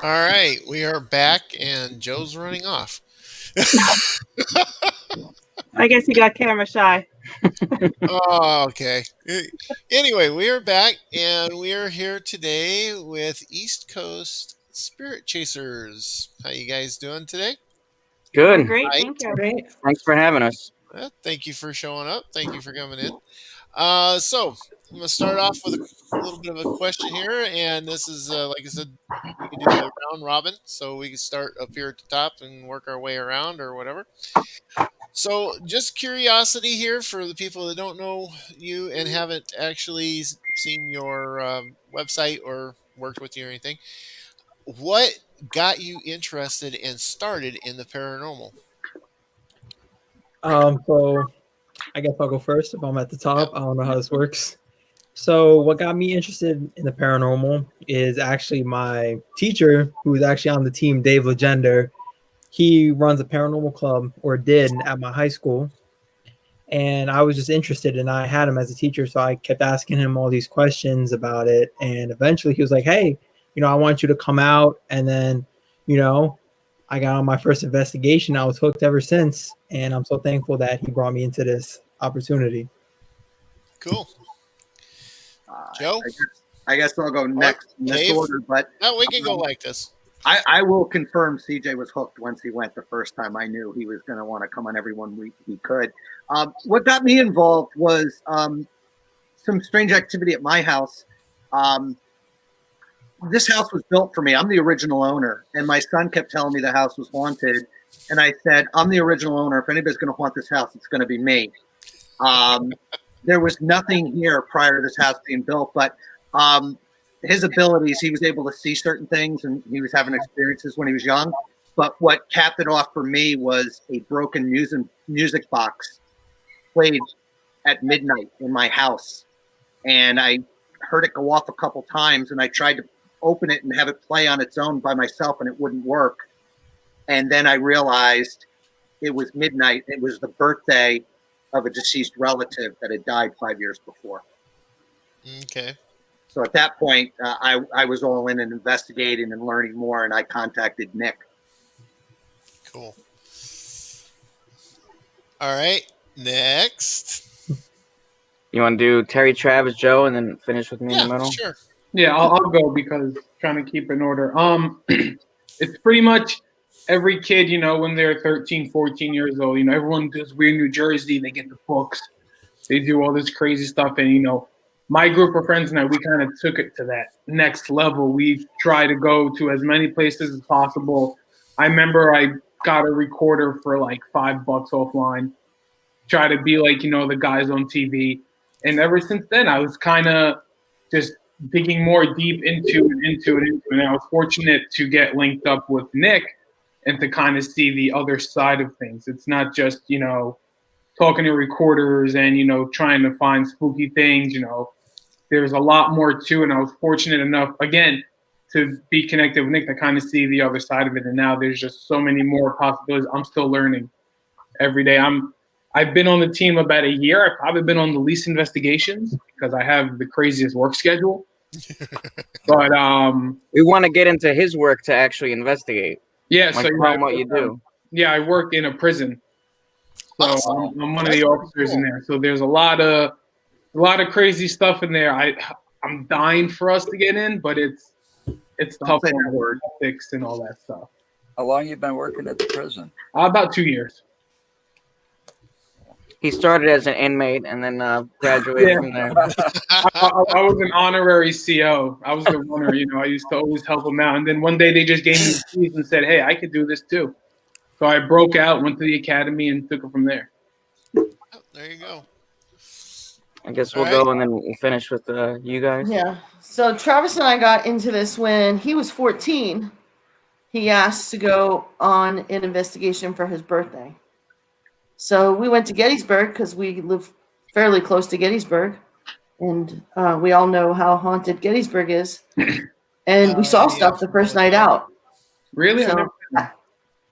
All right, we are back, and Joe's running off. I guess he got camera shy. Oh, okay. Anyway, we are back, and we are here today with East Coast Spirit Chasers. How you guys doing today? Doing Good. great, Right. thank you. Great. Thanks for having us. Thank you for showing up. Thank you for coming in. So I'm gonna start off with a little bit of a question here, and this is like I said, we can do the round robin, so we can start up here at the top and work our way around or whatever. So, just curiosity here for the people that don't know you and haven't actually seen your website or worked with you or anything. What got you interested and started in the paranormal? So I guess I'll go first if I'm at the Yep. top. I don't know how this works. So what got me interested in the paranormal is actually my teacher, who is actually on the team, Dave Legender. He runs a paranormal club, or did, at my high school. And I was just interested, and I had him as a teacher, so I kept asking him all these questions about it. And eventually he was like, hey, I want you to come out. And then, you know, I got on my first investigation. I was hooked ever since, and I'm so thankful that he brought me into this opportunity. Cool. Joe? I guess I'll go next in this Dave? order, but No, we can go like this. I will confirm CJ was hooked once he went the first time. I knew he was going to want to come on every one week he could. What got me involved was some strange activity at my house. This house was built for me. I'm the original owner, and my son kept telling me the house was haunted. And I said, I'm the original owner. If anybody's going to haunt this house, it's going to be me. There was nothing here prior to this house being built, but his abilities, he was able to see certain things, and he was having experiences when he was young. But what capped it off for me was a broken music box played at midnight in my house. And I heard it go off a couple times, and I tried to open it and have it play on its own by myself, and it wouldn't work. And then I realized it was midnight. It was the birthday of a deceased relative that had died 5 years before. Okay. So at that point, I was all in and investigating and learning more, and I contacted Nick. Cool. All right. Next. You want to do Terry, Travis, Joe, and then finish with me in the middle? Sure. Yeah, I'll go because I'm trying to keep it in order. It's pretty much every kid, when they're 13, 14 years old, everyone does Weird New Jersey. They get the books. They do all this crazy stuff. And, my group of friends and I, we kind of took it to that next level. We try to go to as many places as possible. I remember I got a recorder for like $5 offline. Try to be like, the guys on TV. And ever since then, I was kind of just digging more deep into it. And I was fortunate to get linked up with Nick and to kind of see the other side of things. It's not just, talking to recorders and, trying to find spooky things, There's a lot more to it. And I was fortunate enough, again, to be connected with Nick to kind of see the other side of it. And now there's just so many more possibilities. I'm still learning every day. I've been on the team about a year. I've probably been on the least investigations because I have the craziest work schedule. But we want to get into his work to actually investigate. Yeah, like what you do. Yeah, I work in a prison. So awesome. I'm one of the officers in there. So there's a lot of crazy stuff in there. I'm dying for us to get in, but it's tough on ethics and all that stuff. How long you been working at the prison? About 2 years. He started as an inmate and then graduated from there. I was an honorary CO. I was the runner. I used to always help him out. And then one day they just gave me the keys and said, "Hey, I could do this too." So I broke out, went to the academy, and took it from there. Oh, there you go. I guess we'll go and then we'll finish with you guys. Yeah. So Travis and I got into this when he was 14. He asked to go on an investigation for his birthday. So we went to Gettysburg because we live fairly close to Gettysburg. And we all know how haunted Gettysburg is. And we saw stuff the first night out. Really? So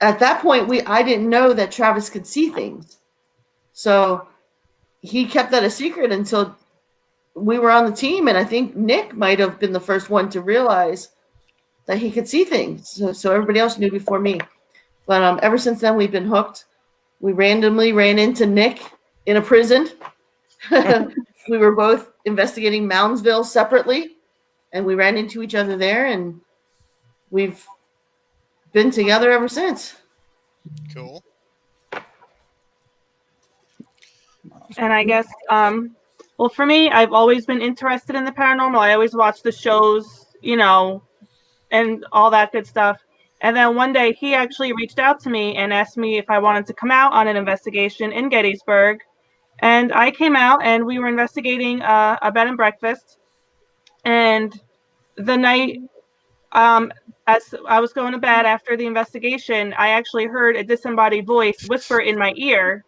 at that point, I didn't know that Travis could see things. So he kept that a secret until we were on the team. And I think Nick might have been the first one to realize that he could see things. So everybody else knew before me. But ever since then, we've been hooked. We randomly ran into Nick in a prison. We were both investigating Moundsville separately, and we ran into each other there, and we've been together ever since. Cool. And I guess, well, for me, I've always been interested in the paranormal. I always watch the shows, and all that good stuff. And then one day he actually reached out to me and asked me if I wanted to come out on an investigation in Gettysburg. And I came out and we were investigating a bed and breakfast. And the night, as I was going to bed after the investigation, I actually heard a disembodied voice whisper in my ear.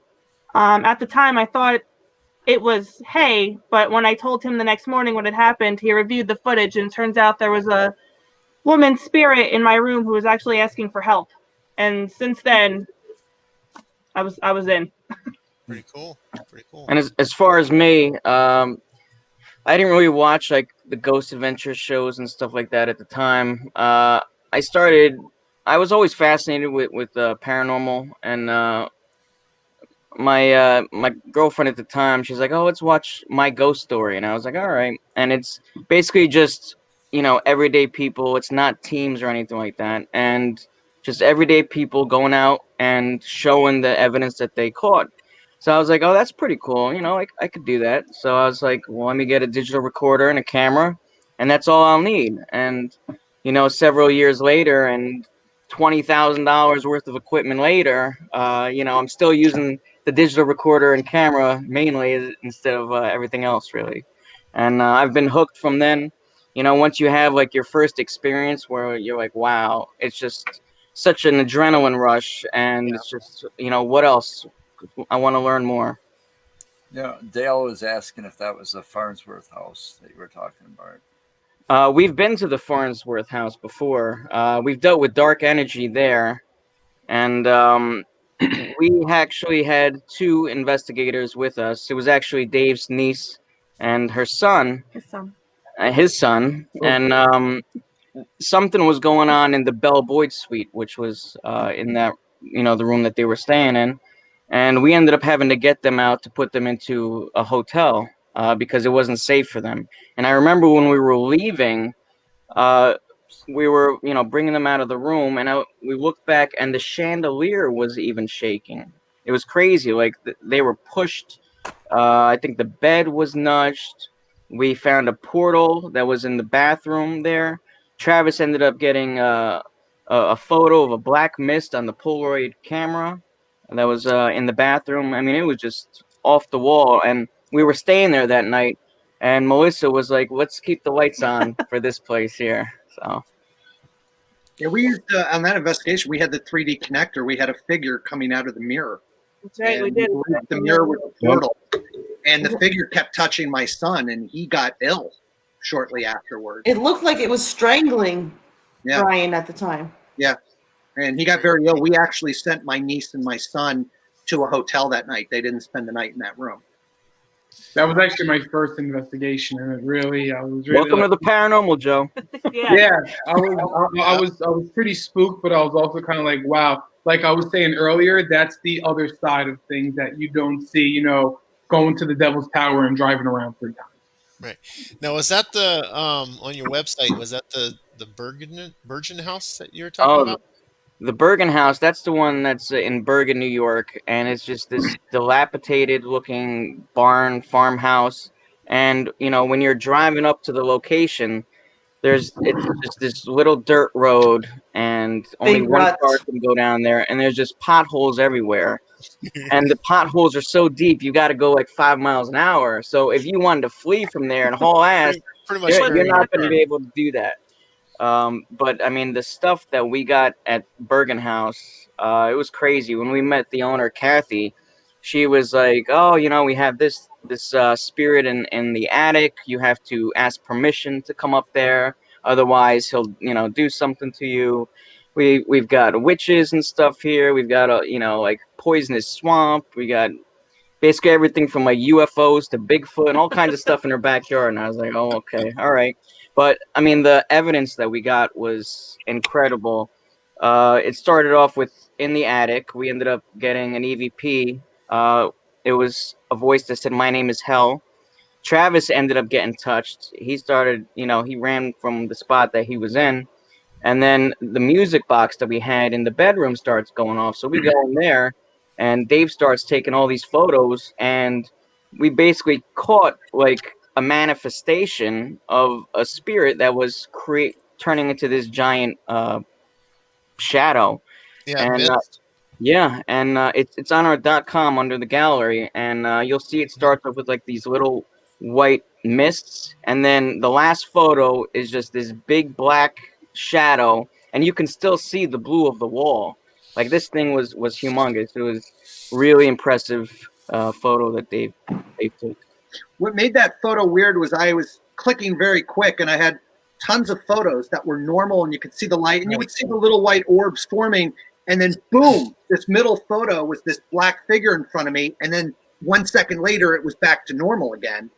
At the time, I thought it was hey, but when I told him the next morning what had happened, he reviewed the footage, and it turns out there was a woman spirit in my room who was actually asking for help. And since then, I was in. Pretty cool. Pretty cool. And as far as me, I didn't really watch like the Ghost Adventure shows and stuff like that at the time. I was always fascinated with paranormal, and my girlfriend at the time, she's like, "Oh, let's watch My Ghost Story," and I was like, "All right." And it's basically just everyday people. It's not teams or anything like that, and just everyday people going out and showing the evidence that they caught. So I was like, "Oh, that's pretty cool. I could do that." So I was like, "Well, let me get a digital recorder and a camera, and that's all I'll need." And several years later, and $20,000 worth of equipment later, I'm still using the digital recorder and camera mainly instead of everything else, really. And I've been hooked from then. Once you have like your first experience where you're like, wow, it's just such an adrenaline rush, and it's just what else? I want to learn more. Dale was asking if that was the Farnsworth house that you were talking about. We've been to the Farnsworth house before. We've dealt with dark energy there, and we actually had two investigators with us. It was actually Dave's niece and her son. His son. And something was going on in the Belle Boyd suite, which was in that, the room that they were staying in. And we ended up having to get them out to put them into a hotel because it wasn't safe for them. And I remember when we were leaving, we were, bringing them out of the room, and we looked back, and the chandelier was even shaking. It was crazy. Like they were pushed. I think the bed was nudged. We found a portal that was in the bathroom there. Travis ended up getting a photo of a black mist on the Polaroid camera that was in the bathroom. I mean, it was just off the wall. And we were staying there that night, and Melissa was like, "Let's keep the lights on for this place here." So. Yeah, we used on that investigation. We had the 3D connector. We had a figure coming out of the mirror. That's right, and we did. The mirror was a portal, and the figure kept touching my son, and he got ill shortly afterwards. It looked like it was strangling Yeah. Brian at the time. Yeah, and he got very ill. We actually sent my niece and my son to a hotel that night. They didn't spend the night in that room. That was actually my first investigation, and I was really Welcome to the paranormal, Joe. Yeah, I was pretty spooked, but I was also kind of like, wow. Like I was saying earlier, that's the other side of things that you don't see. Going to the Devil's Tower and driving around 3 times. Right. Now, was that the on your website? Was that the Bergen house that you were talking about? The Bergen house, that's the one that's in Bergen, New York, and it's just this dilapidated looking barn farmhouse. And when you're driving up to the location, it's just this little dirt road, and only one car can go down there, and there's just potholes everywhere. And the potholes are so deep, you got to go like 5 miles an hour. So if you wanted to flee from there and haul ass, you're not going to be able to do that. But I mean, the stuff that we got at Bergen House, it was crazy. When we met the owner, Kathy, she was like, "Oh, we have this spirit in the attic. You have to ask permission to come up there, otherwise he'll do something to you. We've got witches and stuff here. We've got like poisonous swamp. We got basically everything from like UFOs to Bigfoot and all kinds of stuff in her backyard." And I was like, "Oh, okay, all right." But I mean, the evidence that we got was incredible. It started off with in the attic. We ended up getting an EVP. It was a voice that said, "My name is Hell." Travis ended up getting touched. He started, he ran from the spot that he was in. And then the music box that we had in the bedroom starts going off. So we go in there, and Dave starts taking all these photos, and we basically caught like a manifestation of a spirit that was turning into this giant shadow. Yeah, And mist. yeah, and it's on our .com under the gallery, and you'll see it starts off with like these little white mists, and then the last photo is just this big black shadow, and you can still see the blue of the wall. Like this thing was humongous. It was really impressive photo that they took. What made that photo weird was I was clicking very quick, and I had tons of photos that were normal, and you could see the light, and you would see the little white orbs forming, and then boom, this middle photo was this black figure in front of me, and then 1 second later, it was back to normal again.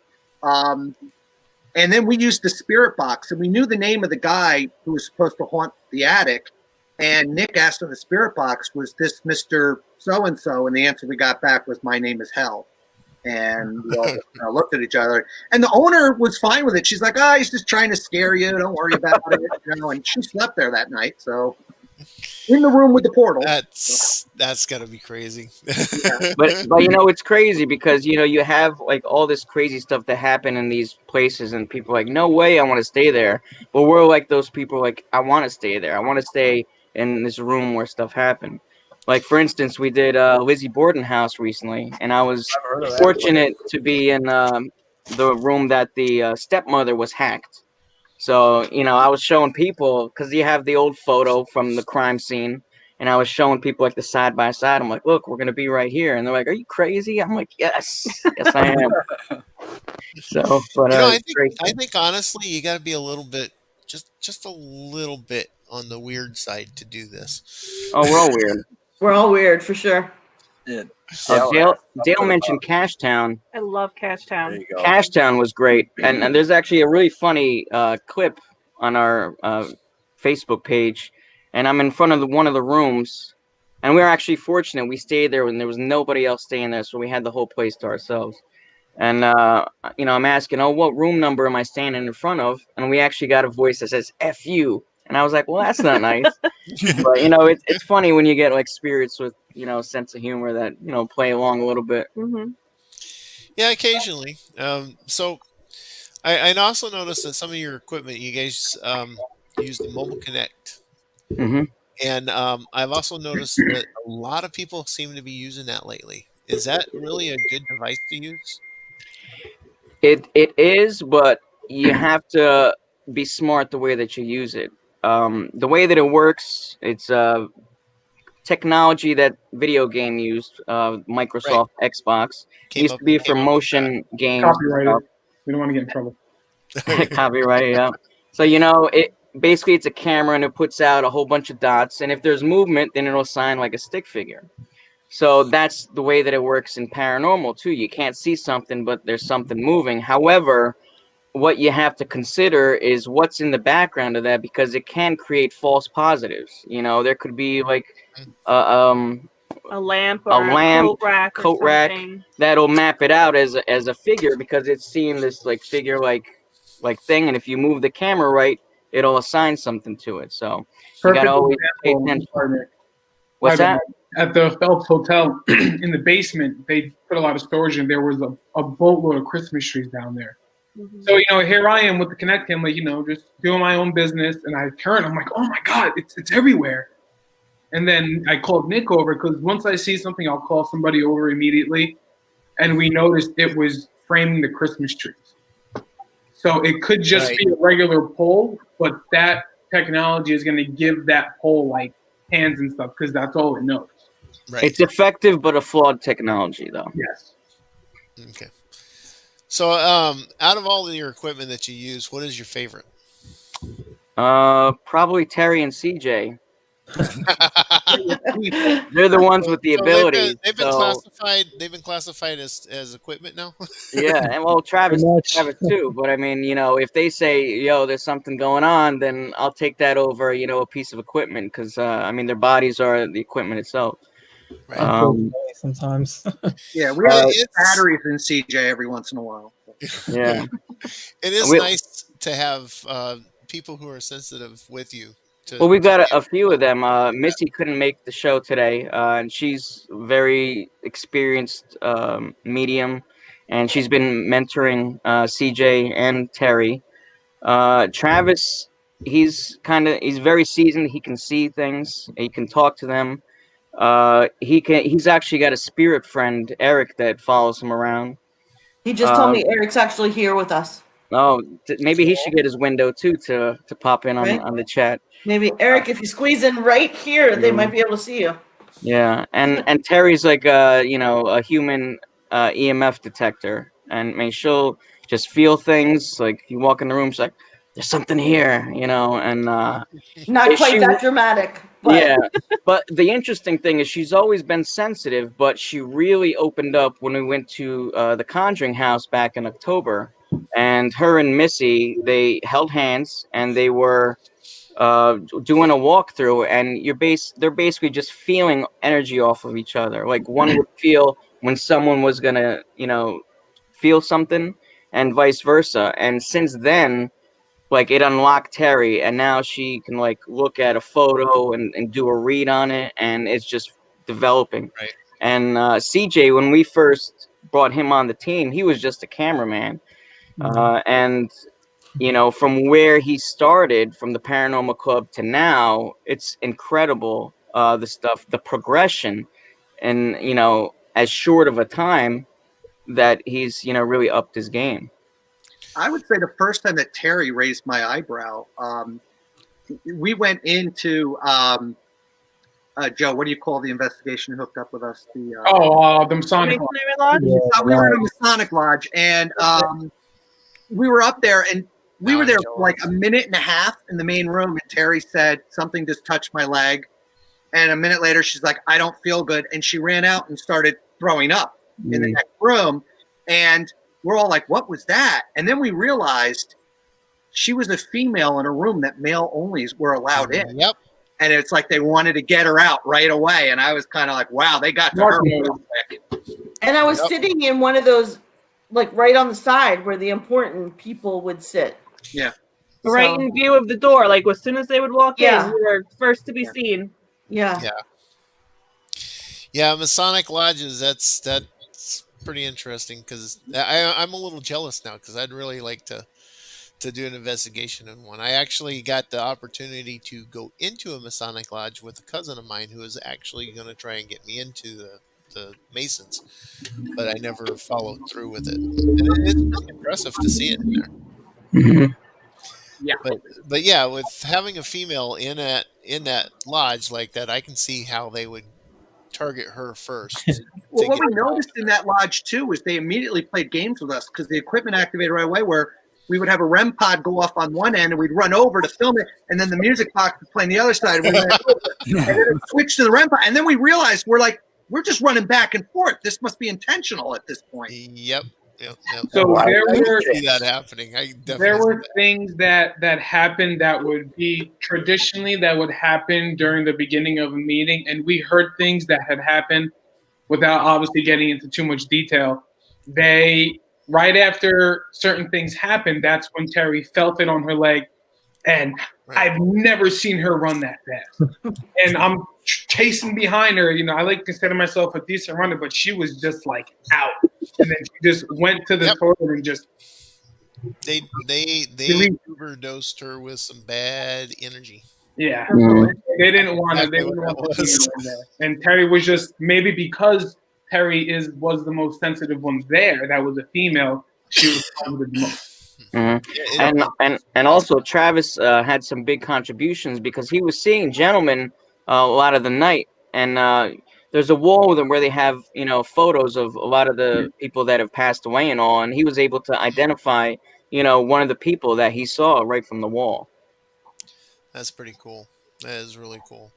And then we used the spirit box, and we knew the name of the guy who was supposed to haunt the attic. And Nick asked in the spirit box, was this Mr. So-and-so? And the answer we got back was, my name is Hell. And we all just looked at each other. And the owner was fine with it. She's like, he's just trying to scare you. Don't worry about it. And she slept there that night. So in the room with the portal. That's gotta be crazy. But it's crazy because you have like all this crazy stuff that happen in these places, and people are like, no way, I want to stay there. But we're like those people, like, I want to stay there. I want to stay in this room where stuff happened. Like, for instance, we did Lizzie Borden house recently, and I was fortunate to be in the room that the stepmother was hacked. So, I was showing people, because you have the old photo from the crime scene, and I was showing people like the side by side. I'm like, look, we're going to be right here. And they're like, are you crazy? I'm like, yes, yes, I am. So, but I think honestly, you got to be a little bit, just a little bit on the weird side to do this. Oh, we're all weird. We're all weird for sure. Yeah. Dale mentioned Cashtown. I love Cashtown. There you go. Cashtown was great, and there's actually a really funny clip on our Facebook page, and I'm in front of one of the rooms, and we were actually fortunate. We stayed there when there was nobody else staying there, so we had the whole place to ourselves. And I'm asking, what room number am I standing in front of? And we actually got a voice that says "F you," and I was like, well, that's not nice. But it's funny when you get like spirits with sense of humor that play along a little bit. Mm-hmm. Yeah, occasionally. So I also noticed that some of your equipment, you guys use the Mobile Connect. Mm-hmm. And I've also noticed that a lot of people seem to be using that lately. Is that really a good device to use? It is, but you have to be smart the way that you use it. The way that it works, it's technology that video game used, Microsoft Xbox. Used to be for motion games. Copyrighted. We don't want to get in trouble. Copyrighted, yeah. So it basically it's a camera, and it puts out a whole bunch of dots, and if there's movement, then it'll assign like a stick figure. So that's the way that it works in paranormal too. You can't see something, but there's something moving. However, what you have to consider is what's in the background of that, because it can create false positives. There could be like a lamp or a coat rack that'll map it out as a figure, because it's seeing this like figure like thing, and if you move the camera right, it'll assign something to it. So you gotta always pay attention. What's that? At the Phelps Hotel in the basement, they put a lot of storage, and there was a boatload of Christmas trees down there. Mm-hmm. So here I am with the Connect Cam, like just doing my own business, and I turn, I'm like, oh my god, it's everywhere. And then I called Nick over, because once I see something, I'll call somebody over immediately, and we noticed it was framing the Christmas trees. So it could just be a regular pole, but that technology is going to give that pole like hands and stuff, because that's all it knows. Right. It's effective, but a flawed technology, though. Yes. Okay. So, out of all of your equipment that you use, what is your favorite? Probably Terry and CJ. They're the ones with the So abilities. they've been So classified. They've been classified as equipment now. yeah, and well, Pretty much. Travis too. But I mean, if they say, "Yo, there's something going on," then I'll take that over, a piece of equipment because I mean, their bodies are the equipment itself. Right. Um, Unfortunately, sometimes. Yeah, we have It's batteries in CJ every once in a while. yeah, it is we, nice to have people who are sensitive with you. well, we've To got be a few of them. able Missy couldn't make the show today, and she's very experienced medium, and she's been mentoring CJ and Terry. Travis, he's very seasoned. He can see things. He can talk to them. He's actually got a spirit friend, Eric, that follows him around. He just told me Eric's actually here with us. Oh, maybe he should get his window too to pop in Right. on the chat. Maybe Eric, if you squeeze in right here, they might be able to see you. Yeah, and Terry's like a human EMF detector, and I mean she'll just feel things. Like you walk in the room, she's like, "There's something here," and Not quite she that dramatic, but yeah. But the interesting thing is she's always been sensitive, but she really opened up when we went to the Conjuring house back in October, and her and Missy they held hands and they were doing a walkthrough, and they're basically just feeling energy off of each other. Like one would feel when someone was gonna feel something, and vice versa. And since then, like it unlocked Terry, and now she can like look at a photo and do a read on it, and it's just developing. right. And CJ, when we first brought him on the team, he was just a cameraman, and from where he started from the paranormal club to now, it's incredible. The progression, and as short of a time that he's really upped his game. I would say the first time that Terry raised my eyebrow, we went into Joe. What do you call the investigation? Who hooked up with us? The Masonic Lodge. Masonry Lodge? Yeah, We were in a Masonic lodge, and we were up there, and we were there for like a minute and a half in the main room. And Terry said something just touched my leg, and a minute later, she's like, "I don't feel good," and she ran out and started throwing up in the next room, and we're all like, "What was that?" And then we realized she was a female in a room that male onlys were allowed in. Yep. And it's like they wanted to get her out right away. And I was kind of like, wow, they got to her real quick. and I was sitting in one of those, like right on the side where the important people would sit. Yeah. Right in view of the door. Like as soon as they would walk Yeah. in, we were first to be seen. Yeah. Yeah, Masonic lodges. That's pretty interesting because I'm a little jealous now because I'd really like to do an investigation in one. I actually got the opportunity to go into a Masonic lodge with a cousin of mine who was actually going to try and get me into the Masons, but I never followed through with it. And it's pretty impressive to see it in there. Mm-hmm. Yeah. But yeah, with having a female in that lodge like that, I can see how they would target her first. Well, what we noticed in that lodge too was they immediately played games with us because the equipment activated right away where we would have a REM pod go off on one end and we'd run over to film it, and then the music box would play on the other side. And we ran over, and then it switched to the REM pod, and then we realized we're just running back and forth. This must be intentional at this point. Yep. So I there see that happening. There were things that happened that would be traditionally that would happen during the beginning of a meeting, and we heard things that had happened without obviously getting into too much detail. Right after certain things happened, that's when Terry felt it on her leg, and I've never seen her run that fast. And I'm chasing behind her. I like to consider myself a decent runner, but she was just like out, and then she just went to the toilet and just. They overdosed her with some bad energy. Yeah, Mm-hmm. they didn't want to. They didn't want to see her in there. And Terry was just maybe because Terry was the most sensitive one there. That was a female. She was probably the most. Mm-hmm. And also Travis had some big contributions because he was seeing gentlemen a lot of the night, and there's a wall with them where they have photos of a lot of the people that have passed away and all, and he was able to identify one of the people that he saw right from the wall. That's pretty cool. That is really cool.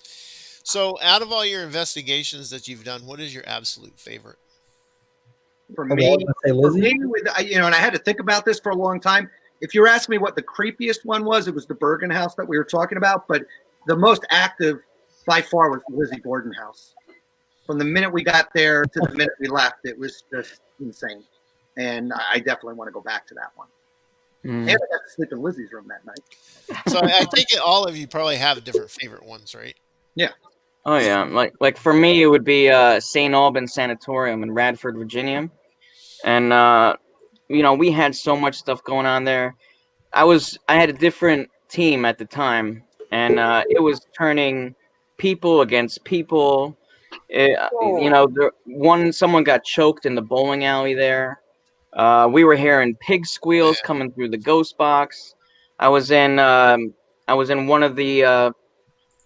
So, out of all your investigations that you've done, what is your absolute favorite? For Okay, I was me, gonna say for Lizzie. me, and I had to think about this for a long time. If you asked me what the creepiest one was, it was the Bergen house that we were talking about. But the most active by far was the Lizzie Borden house. From the minute we got there to the minute we left, it was just insane. And I definitely want to go back to that one. And I got to sleep in Lizzie's room that night. So, I think all of you probably have different favorite ones, right? Yeah. Oh yeah, like for me, it would be St. Albans Sanatorium in Radford, Virginia, and we had so much stuff going on there. I had a different team at the time, and it was turning people against people. Someone got choked in the bowling alley there. We were hearing pig squeals Man. coming through the ghost box. I was in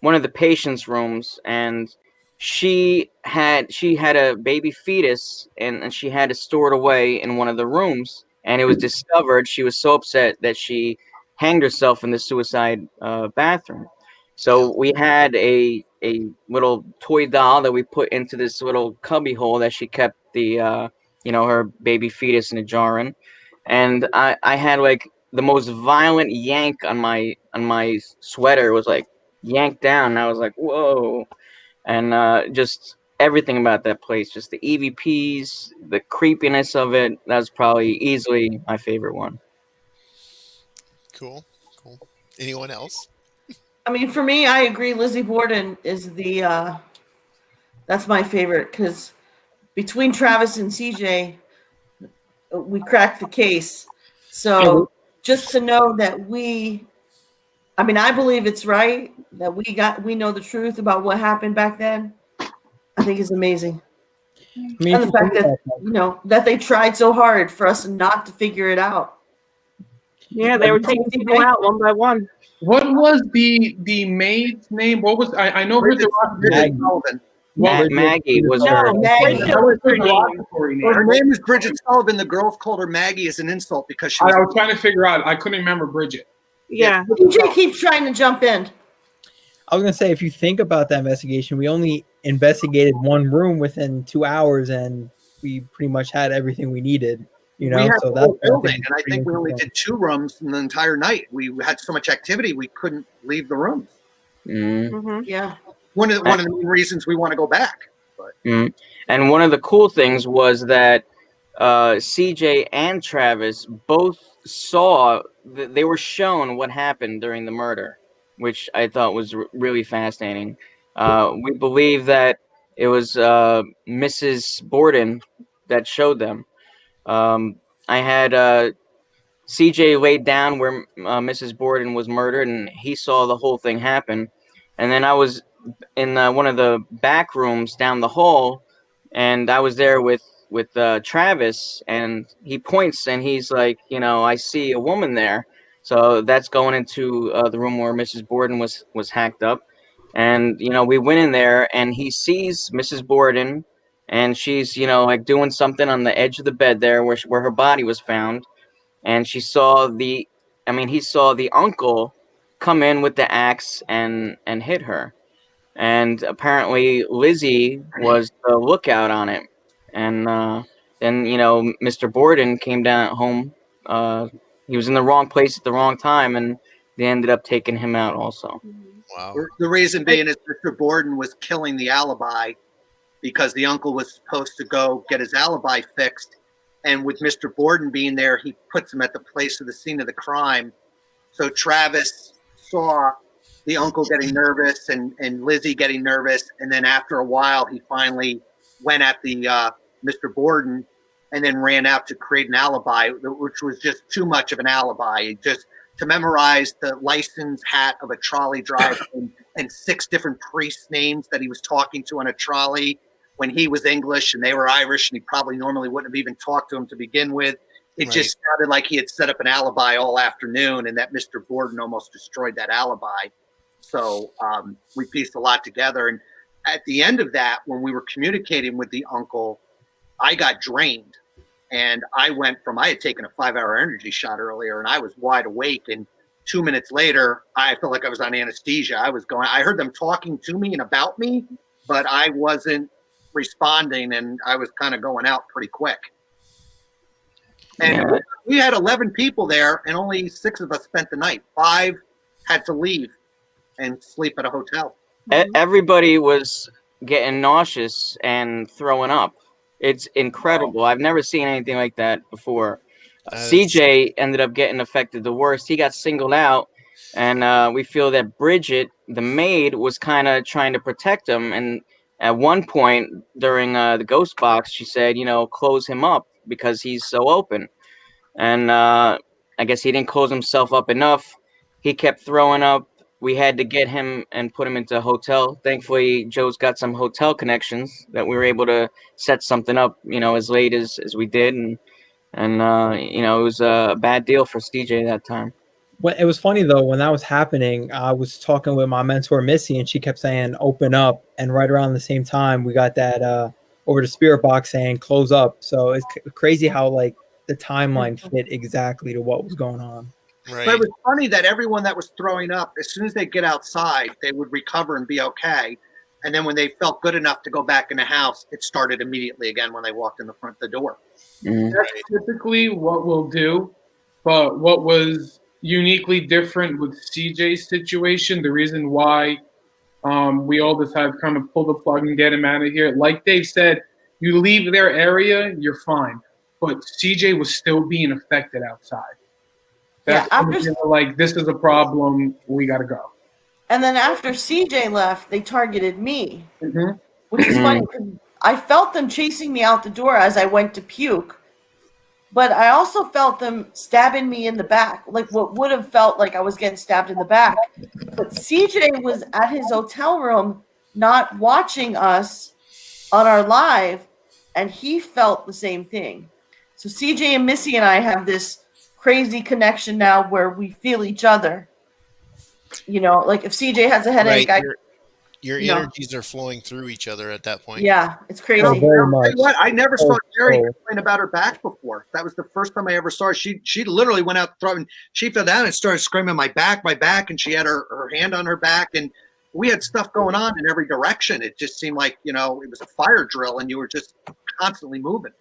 one of the patients' rooms, and she had a baby fetus, and she had to store it away in one of the rooms, and it was discovered. She was so upset that she hanged herself in the suicide bathroom. Yeah. So we had a little toy doll that we put into this little cubby hole that she kept her baby fetus in a jar in, and I had like the most violent yank on my sweater. It was like yanked down, and I was like, whoa. And just everything about that place, just the EVPs, the creepiness of it, that's probably easily my favorite one. Cool. Cool. Anyone else? I mean, for me, I agree. Lizzie Borden is that's my favorite because between Travis and CJ, we cracked the case. So just to know that I mean, I believe it's right that we know the truth about what happened back then. I think is amazing. I mean, And if the you fact think that, about that they tried so hard for us not to figure it out. Yeah, they were taking people out one by one. What was the maid's name? What was I know her Bridget Maggie. Sullivan. Maggie was No, her. Maggie. Bridget was her name. Her name is Bridget Sullivan. The girls called her Maggie as an insult because she I was. was trying to figure out. I couldn't remember Bridget. Yeah. DJ keeps trying to jump in. I was gonna say, if you think about that investigation, we only investigated one room within 2 hours, and we pretty much had everything we needed. We had So the that's whole building, pretty and I think we only interesting. did 2 rooms in the entire night. We had so much activity we couldn't leave the rooms. Mm-hmm. Yeah. One of the main reasons we want to go back. But. And one of the cool things was that CJ and Travis both they were shown what happened during the murder, which I thought was really fascinating. We believe that it was Mrs. Borden that showed them. I had CJ laid down where Mrs. Borden was murdered, and he saw the whole thing happen. And then I was in one of the back rooms down the hall, and I was there with Travis, and he points and he's like, I see a woman there. So that's going into the room where Mrs. Borden was hacked up, and we went in there, and he sees Mrs. Borden, and she's like doing something on the edge of the bed there where her body was found, and he saw the uncle come in with the axe and hit her. And apparently Lizzie was the lookout on it. And then Mr. Borden came down at home. He was in the wrong place at the wrong time, and they ended up taking him out also. Wow. The reason being is Mr. Borden was killing the alibi because the uncle was supposed to go get his alibi fixed. And with Mr. Borden being there, he puts him at the place of the scene of the crime. So Travis saw the uncle getting nervous and Lizzie getting nervous. And then after a while, he finally went at the Mr. Borden and then ran out to create an alibi, which was just too much of an alibi. Just to memorize the license hat of a trolley driver and 6 different priests' names that he was talking to on a trolley when he was English and they were Irish, and he probably normally wouldn't have even talked to him to begin with. It just sounded like he had set up an alibi all afternoon, and that Mr. Borden almost destroyed that alibi. So we pieced a lot together. And at the end of that, when we were communicating with the uncle, I got drained. And I had taken a 5-hour energy shot earlier, and I was wide awake. And 2 minutes later, I felt like I was on anesthesia. I heard them talking to me and about me, but I wasn't responding, and I was kind of going out pretty quick. And we had 11 people there, and only 6 of us spent the night. 5 had to leave and sleep at a hotel. Everybody was getting nauseous and throwing up. It's incredible. I've never seen anything like that before. CJ ended up getting affected the worst. He got singled out, and we feel that Bridget, the maid, was kind of trying to protect him. And at one point during the ghost box, she said, close him up because he's so open. And I guess he didn't close himself up enough. He kept throwing up. We had to get him and put him into a hotel. Thankfully, Joe's got some hotel connections that we were able to set something up, as late as we did. And it was a bad deal for CJ that time. Well, it was funny, though, when that was happening, I was talking with my mentor, Missy, and she kept saying, open up. And right around the same time, we got that over the spirit box saying, close up. So it's crazy how, the timeline fit exactly to what was going on. Right. But it was funny that everyone that was throwing up, as soon as they get outside, they would recover and be okay. And then when they felt good enough to go back in the house, it started immediately again when they walked in the front of the door. That's typically what we'll do. But what was uniquely different with CJ's situation, the reason why we all decided to kind of pull the plug and get him out of here, like Dave said, you leave their area, you're fine. But CJ was still being affected outside. That's this is a problem. We got to go. And then after CJ left, they targeted me, which is funny because I felt them chasing me out the door as I went to puke. But I also felt them stabbing me in the back, like what would have felt like I was getting stabbed in the back. But CJ was at his hotel room not watching us on our live, and he felt the same thing. So CJ and Missy and I have this crazy connection now where we feel each other. Like if CJ has a headache, your energies are flowing through each other at that point. Yeah, it's crazy. Oh, very much. What? I never saw Jerry complain about her back before. That was the first time I ever saw her. She literally went out throwing. She fell down and started screaming, my back, and she had her hand on her back, and we had stuff going on in every direction. It just seemed like, it was a fire drill, and you were just constantly moving.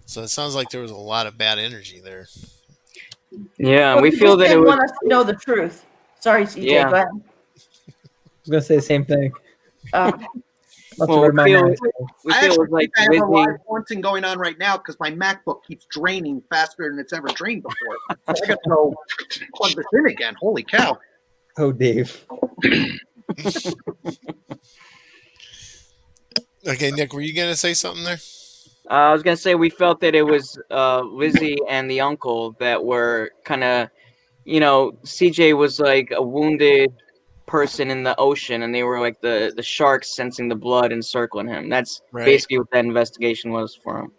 So it sounds like there was a lot of bad energy there. Yeah, we feel that it was. Want us to know the truth. Sorry, CJ. Yeah. Go ahead. I was going to say the same thing. Well, we feel it was like I have a live haunting going on right now because my MacBook keeps draining faster than it's ever drained before. I got to go plug this in again. Holy cow. Oh, Dave. Okay, Nick, were you going to say something there? I was going to say we felt that it was Lizzie and the uncle that were kind of, CJ was like a wounded person in the ocean, and they were like the sharks sensing the blood and circling him. That's basically what that investigation was for him.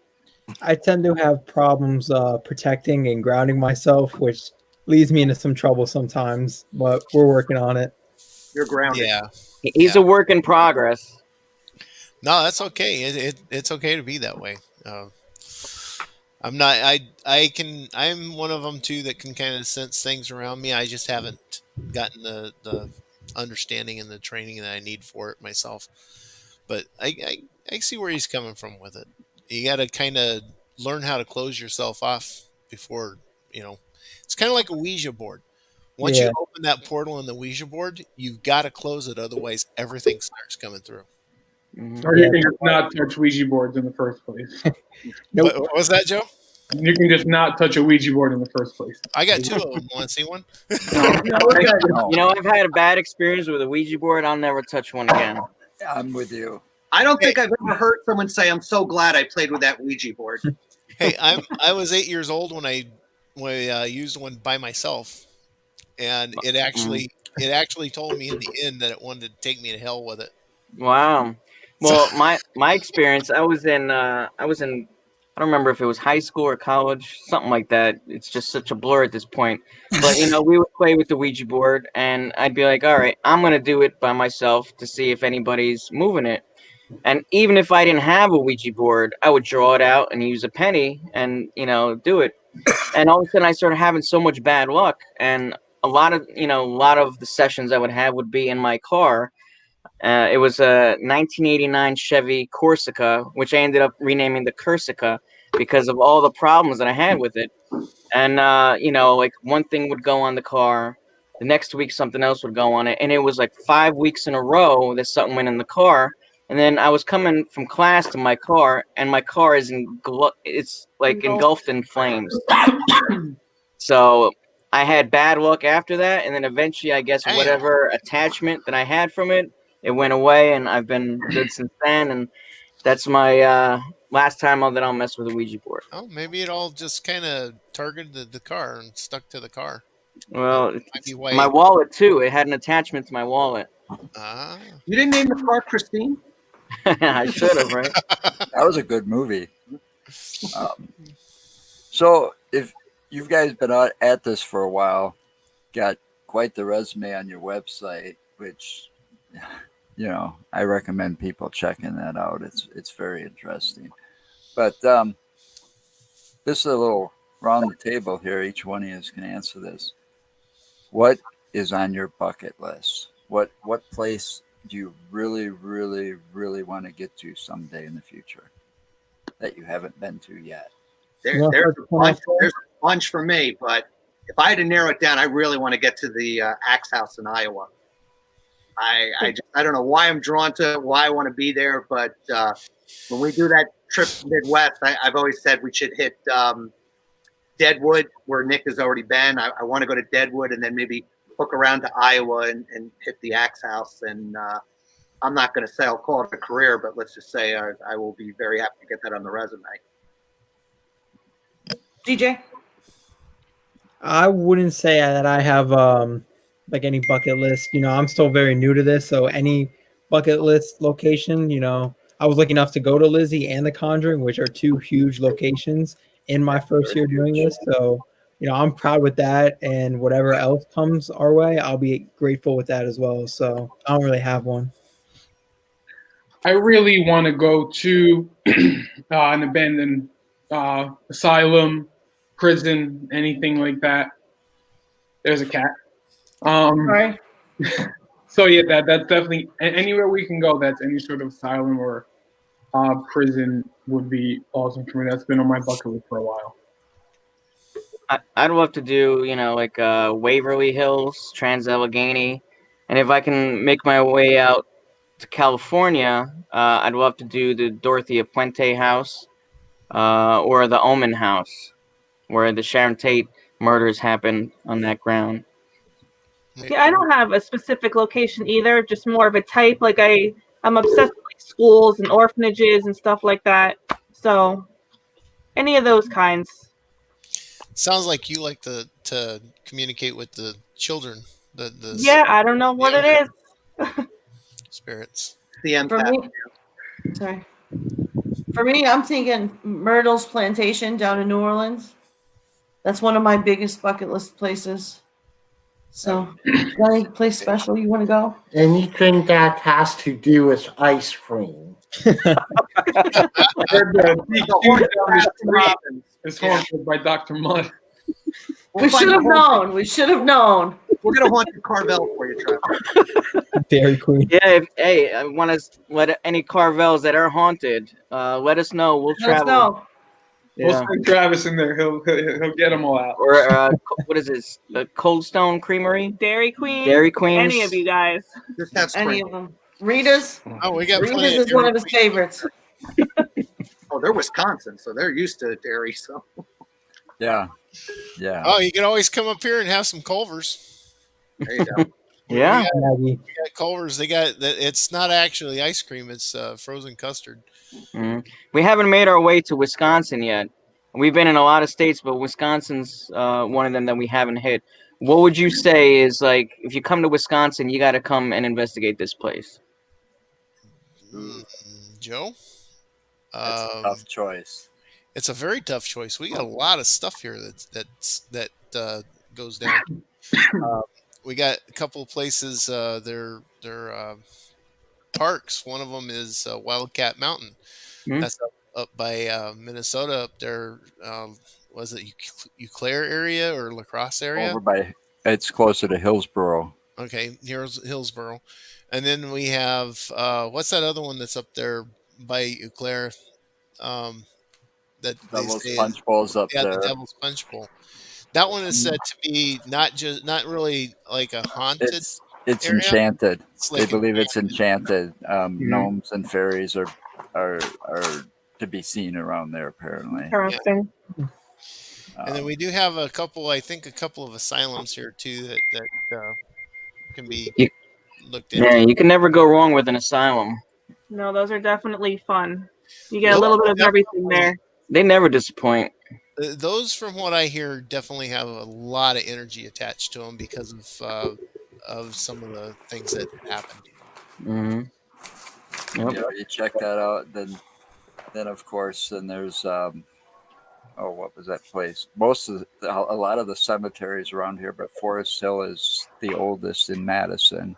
I tend to have problems protecting and grounding myself, which leads me into some trouble sometimes, but we're working on it. You're grounded. Yeah. He's a work in progress. No, that's okay. It's okay to be that way. I'm not. I'm one of them too that can kind of sense things around me. I just haven't gotten the understanding and the training that I need for it myself. But I see where he's coming from with it. You got to kind of learn how to close yourself off before, it's kind of like a Ouija board. Once you open that portal in the Ouija board, you've got to close it. Otherwise, everything starts coming through. Or you can just not touch Ouija boards in the first place. Nope. What was that, Joe? You can just not touch a Ouija board in the first place. I got 2 of them. Want to see one? I've had a bad experience with a Ouija board. I'll never touch one again. I'm with you. I don't think I've ever heard someone say, I'm so glad I played with that Ouija board. Hey, I was 8 years old when I used one by myself, and it actually told me in the end that it wanted to take me to hell with it. Wow. Well, my experience, I was in I don't remember if it was high school or college, something like that. It's just such a blur at this point. But we would play with the Ouija board, and I'd be like, all right, I'm gonna do it by myself to see if anybody's moving it. And even if I didn't have a Ouija board, I would draw it out and use a penny and do it. And all of a sudden, I started having so much bad luck, and a lot of the sessions I would have would be in my car. It was a 1989 Chevy Corsica, which I ended up renaming the Corsica because of all the problems that I had with it. And like one thing would go on the car, the next week something else would go on it, and it was like 5 weeks in a row that something went in the car. And then I was coming from class to my car, and my car is it's like engulfed in flames. So I had bad luck after that, and then eventually, I guess Damn. whatever attachment that I had from it, it went away, and I've been good since then. And that's my last time that I'll mess with a Ouija board. Oh, maybe it all just kind of targeted the car and stuck to the car. Well, Might be my why. wallet too. It had an attachment to my wallet. Ah. You didn't name the car Christine? I should have, right? That was a good movie. So if you guys been at this for a while, got quite the resume on your website, which I recommend people checking that out. It's very interesting. But this is a little round the table here. Each one of you can answer this. What is on your bucket list? What place do you really, really, really want to get to someday in the future that you haven't been to yet? There's a bunch for me, but if I had to narrow it down, I really want to get to the Axe House in Iowa. I don't know why I'm drawn to it, why I want to be there, but when we do that trip to Midwest, I've always said we should hit Deadwood, where Nick has already been. I want to go to Deadwood and then maybe hook around to Iowa and hit the Axe House. And I'm not going to say I'll call it a career, but let's just say I will be very happy to get that on the resume. DJ? I wouldn't say that I have like any bucket list. I'm still very new to this, so any bucket list location, I was lucky enough to go to Lizzie and The Conjuring, which are two huge locations in my first year doing this. So, I'm proud with that, and whatever else comes our way, I'll be grateful with that as well. So I don't really have one. I really want to go to an abandoned asylum, prison, anything like that. There's a cat. Right. So yeah, that's definitely anywhere we can go. That's any sort of asylum or prison would be awesome for me. That's been on my bucket list for a while. I'd love to do, like Waverly Hills, Trans-Allegheny, and if I can make my way out to California, I'd love to do the Dorothea Puente house or the Omen house, where the Sharon Tate murders happened on that ground. Yeah, I don't have a specific location either, just more of a type. Like I'm obsessed with schools and orphanages and stuff like that. So any of those kinds. Sounds like you like to communicate with the children. The Yeah, I don't know what it is. spirits. The For me, I'm thinking Myrtle's Plantation down in New Orleans. That's one of my biggest bucket list places. So, any place special you want to go? Anything that has to do with ice cream. It's haunted by Dr. Mudd. We should have known. We should have known. We're going to haunt the Carvel for you, Trevor. Dairy Queen. Yeah, hey, I want to let any Carvels that are haunted, let us know. We'll travel. Know. We'll send Travis in there. He'll get them all out. Or what is this? The Cold Stone Creamery? Dairy Queen. Dairy Queens. Any of you guys. Just have Any of them. Rita's. Oh, we got Rita's plenty is one of his favorites. Oh, they're Wisconsin, so they're used to dairy. So Yeah. Oh, you can always come up here and have some Culvers. there you go. Yeah. We got Culvers. They got that. It's not actually ice cream. It's frozen custard. Mm. We haven't made our way to Wisconsin yet. We've been in a lot of states, but Wisconsin's one of them that we haven't hit. What would you say is like if you come to Wisconsin, you got to come and investigate this place? Joe, That's a tough choice. It's a very tough choice. We got a lot of stuff here that goes down. We got a couple of places. They're parks. One of them is Wildcat Mountain. Mm-hmm. That's up by Minnesota up there. was it Eau Claire area or La Crosse area? Over by, it's closer to Hillsboro. Okay, here's Hillsboro, and then we have what's that other one that's up there by Eau Claire? Um, that they Devil's say is Punch Bowl's up yeah, the there. Devil's Punch Bowl. That one is said to be not really like a haunted It's area. enchanted. It's They like believe it's enchanted. Mhm. Gnomes and fairies are to be seen around there apparently. Interesting. and then we do have a couple. I think a couple of asylums here too that can be You, looked yeah, into. you can never go wrong with an asylum. No, those are definitely fun. You get a Those little bit of everything definitely there. They never disappoint. those from what I hear definitely have a lot of energy attached to them because of some of the things that happened. Hmm. Yep. You check that out. Then of course, then there's oh, what was that place? A lot of the cemeteries around here, but Forest Hill is the oldest in Madison.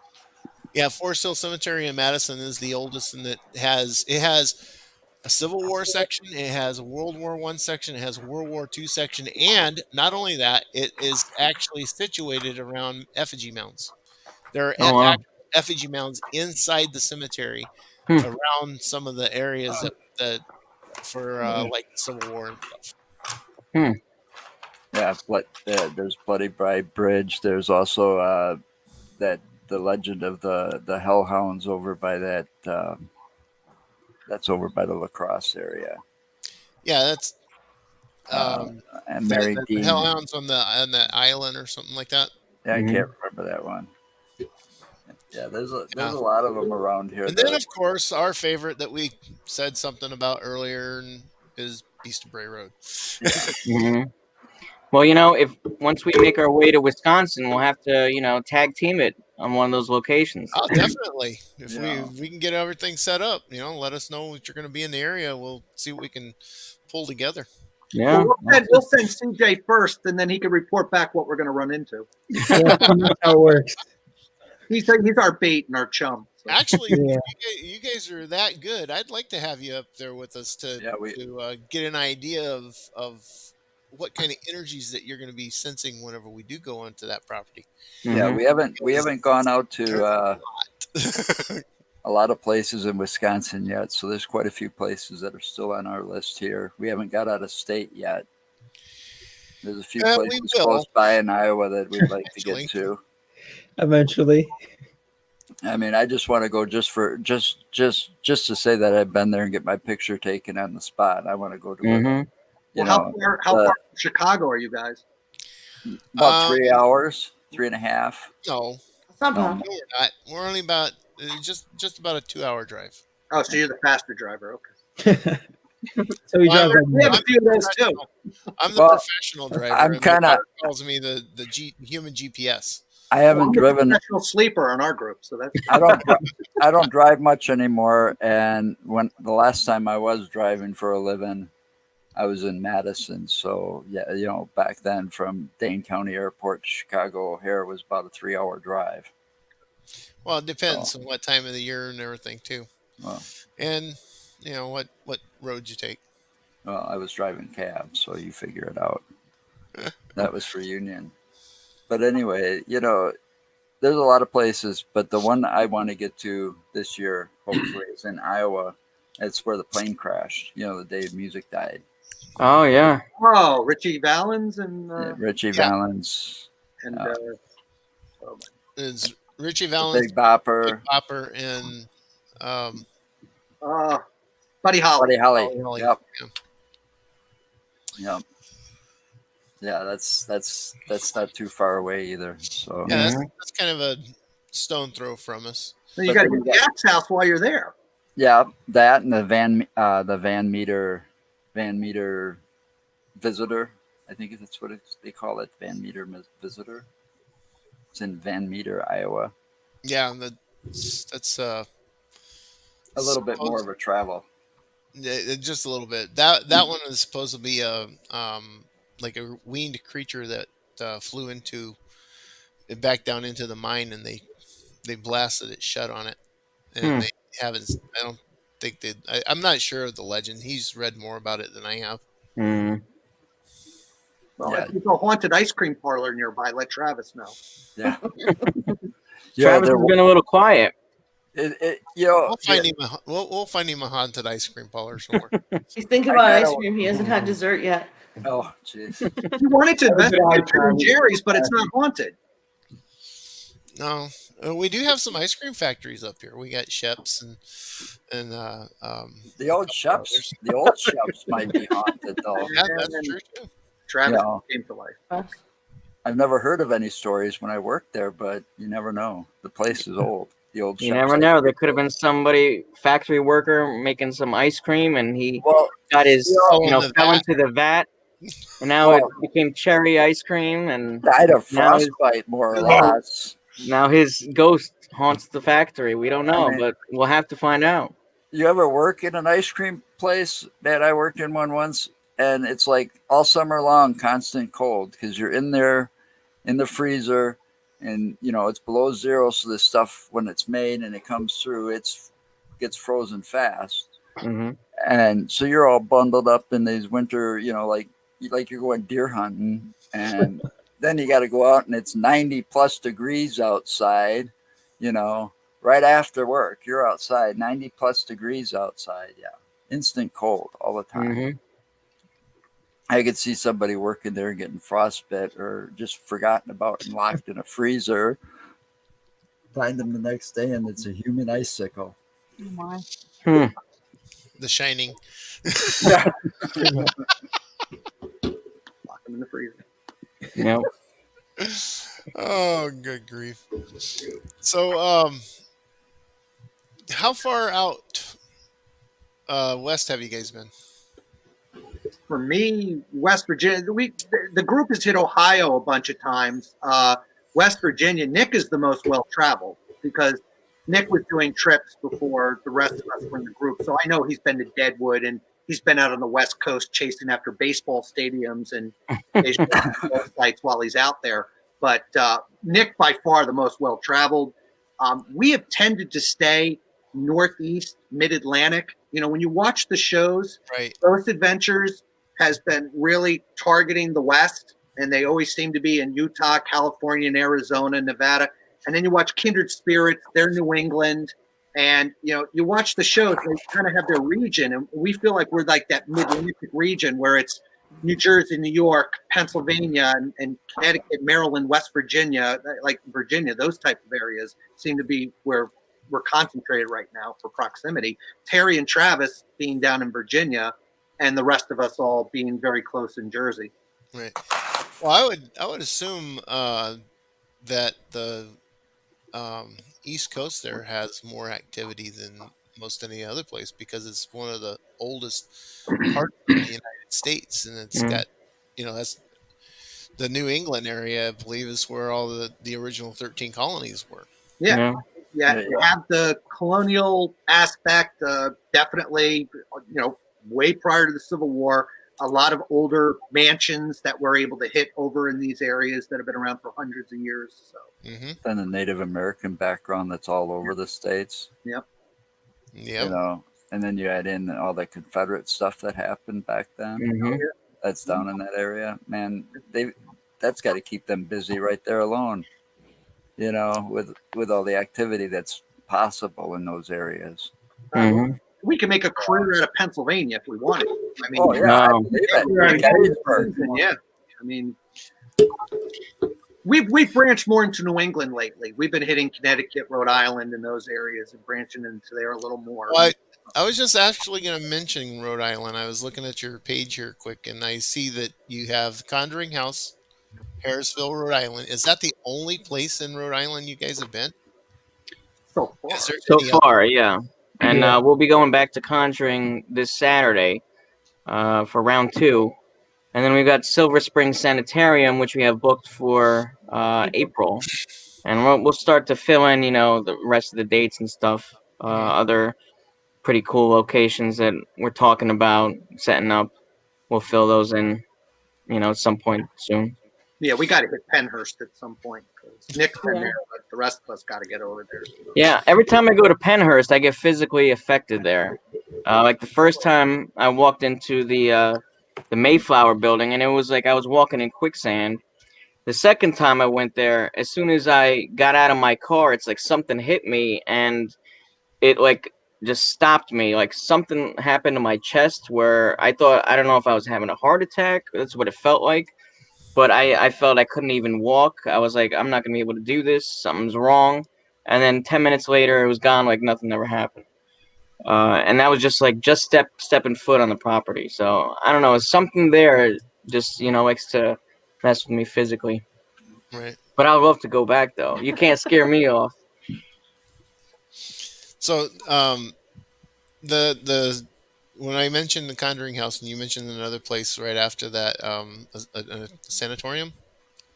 Yeah, Forest Hill Cemetery in Madison is the oldest, and it has a Civil War section, it has a World War One section, it has a World War II section, and not only that, it is actually situated around effigy mounds. There are Oh wow. actual effigy mounds inside the cemetery Hmm. around some of the areas that for like the Civil War and stuff. Hmm. Yeah, there's Bloody Bride Bridge. There's also that the legend of the Hellhounds over by that. That's over by the La Crosse area. Yeah, that's Uh, um, and Mary the Dean. Hellhounds on the island or something like that. Yeah, I Hmm. can't remember that one. Yeah, there's Yeah. a lot of them around here. And then, of course, our favorite that we said something about earlier is Beast of Bray Road. Hmm. Well, if once we make our way to Wisconsin, we'll have to, tag team it on one of those locations. Oh, definitely. If we Yeah. if we can get everything set up, let us know that you're going to be in the area. We'll see what we can pull together. Yeah. Well, we'll send CJ first, and then he can report back what we're going to run into. Yeah, that's how it works. He's our bait and our chum. So. Actually, Yeah. you guys are that good. I'd like to have you up there with us to Yeah, get an idea of what kind of energies that you're going to be sensing whenever we do go onto that property. yeah, Mhm. we haven't gone out There's to a lot. a lot of places in Wisconsin yet, so there's quite a few places that are still on our list here. We haven't got out of state yet. There's a few We places will close by in Iowa that we'd like to get actually. to. Eventually. I mean, I just want to go just to say that I've been there and get my picture taken on the spot. I want to go to it. Mhm. You Well, know, how far from Chicago are you guys? about 3 hours, 3.5. No, It's not No, bad. no, we're not. We're only about just about a 2 hour drive. Oh, so you're the faster driver. Okay. So he Well, drives like We have that. a few of those too. I'm the Well, professional driver. I'm and my kinda- daughter calls me the human GPS. I haven't I'm a driven. professional sleeper on our group, so that's. I don't drive much anymore. And when the last time I was driving for a living, I was in Madison. So yeah, back then from Dane County Airport to Chicago O'Hare was about a 3 hour drive. Well, it depends on what time of the year and everything too, Well, and what road you take. well, I was driving cab, so you figure it out. That was for Union. But anyway, there's a lot of places, but the one I want to get to this year, hopefully, is in Iowa. It's where the plane crashed. The day music died. Oh yeah. Oh, Richie Valens and Richie Yeah. Valens, and It's Richie Valens, Big Bopper, Big Bopper, and um, Buddy Holly. Buddy Holly. Buddy Holly. Yep. Yeah. Yep. Yeah, that's not too far away either. So Yeah, that's kind of a stone throw from us. So you But got to then go to Jack's house while you're there. yeah, that and the Van Meter visitor. I think that's what they call it, Van Meter visitor. It's in Van Meter, Iowa. Yeah, that's A little bit more of a travel. just a little bit. That one is supposed to be a like a winged creature that flew into back down into the mine, and they blasted it shut on it, and they haven't. I don't think I'm not sure of the legend. He's read more about it than I have. Mm. Well, Yeah. if there's a haunted ice cream parlor nearby, let Travis know. Yeah. Travis has been a little quiet. We'll find him. We'll find him a haunted ice cream parlor somewhere. He's thinking about ice cream. He hasn't had dessert yet. Oh, jeez. You wanted to That was investigate good eye, Ben Jerry's, but it's not haunted. No, we do have some ice cream factories up here. We got Shep's and The old Sheps. The old Sheps might be haunted though. yeah, that's true too. Travis Yeah. came to life. I've never heard of any stories when I worked there, but you never know. The place is old. The old. You Sheps never ice know. cream There could have place. been somebody, factory worker, making some ice cream, and he Well, got his, Fell in the fell vat. into the vat, and now Well- it became cherry ice cream, and died of Now his- frostbite, more or Yeah. less. now his ghost haunts the factory. We don't know, I mean- but we'll have to find out. You ever work in an ice cream place? Man, I worked in one once, and it's like all summer long, constant cold because you're in there in the freezer, and it's below zero. So this stuff, when it's made and it comes through, it's gets frozen fast. Hmm. And so you're all bundled up in these winter, like you're going deer hunting, and then you got to go out and it's 90 plus degrees outside, right after work. You're outside, 90 plus degrees outside. Yeah. Instant cold all the time. Hmm. I could see somebody working there getting frostbite or just forgotten about and locked in a freezer. Find them the next day and it's a human icicle. Hmm. The Shining. Lock them in the freezer. Yep. Oh, good grief. So, how far out west have you guys been? For me, West Virginia, the group has hit Ohio a bunch of times. West Virginia, Nick is the most well-traveled because Nick was doing trips before the rest of us were in the group. So I know he's been to Deadwood and he's been out on the West Coast chasing after baseball stadiums and baseball sites while he's out there. But Nick, by far, the most well-traveled. We have tended to stay northeast, mid-Atlantic. When you watch the shows, Right. Ghost Adventures has been really targeting the West, and they always seem to be in Utah, California, and Arizona, Nevada. And then you watch Kindred Spirits, they're New England. And, you watch the shows, they kind of have their region. And we feel like we're like that mid-Atlantic region where it's New Jersey, New York, Pennsylvania, and Connecticut, Maryland, West Virginia, like Virginia, those type of areas seem to be where we're concentrated right now for proximity. Terry and Travis being down in Virginia, and the rest of us all being very close in Jersey. Right. Well, I would assume that the East Coast there has more activity than most any other place because it's one of the oldest parts of the United States, and it's got, that's the New England area. I believe is where all the original 13 colonies were. Yeah. You have the colonial aspect, definitely, way prior to the Civil War, a lot of older mansions that we're able to hit over in these areas that have been around for hundreds of years. So. And the Native American background that's all over the states. Yep. And then you add in all the Confederate stuff that happened back then. Hmm. That's down in that area. Man, that's got to keep them busy right there alone. With all the activity that's possible in those areas. Hmm. We can make a career out of Pennsylvania if we wanted. I mean, No. I mean, we've branched more into New England lately. We've been hitting Connecticut, Rhode Island, and those areas, and branching into there a little more. Well, I was just actually going to mention Rhode Island. I was looking at your page here quick, and I see that you have Conjuring House, Harrisville, Rhode Island. Is that the only place in Rhode Island you guys have been? So far. Is there So any other- far, yeah. And we'll be going back to Conjuring this Saturday for round 2. And then we've got Silver Spring Sanitarium, which we have booked for April. And we'll start to fill in, the rest of the dates and stuff. Other pretty cool locations that we're talking about setting up. We'll fill those in, at some point soon. Yeah, we got to hit Pennhurst at some point because Nick's been there, but the rest of us got to get over there. Yeah, every time I go to Pennhurst, I get physically affected there. Like the first time I walked into the the Mayflower building, and it was like I was walking in quicksand. The second time I went there, as soon as I got out of my car, it's like something hit me, and it like just stopped me. Like something happened to my chest where I thought, I don't know if I was having a heart attack. That's what it felt like. But I felt I couldn't even walk. I was like, I'm not gonna be able to do this. Something's wrong. And then 10 minutes later, it was gone like nothing ever happened. And that was just like stepping foot on the property. So I don't know, it's something there just likes to mess with me physically. Right. But I'd love to go back though. You can't scare me off. So, the when I mentioned the Conjuring House, and you mentioned another place right after that, a sanatorium.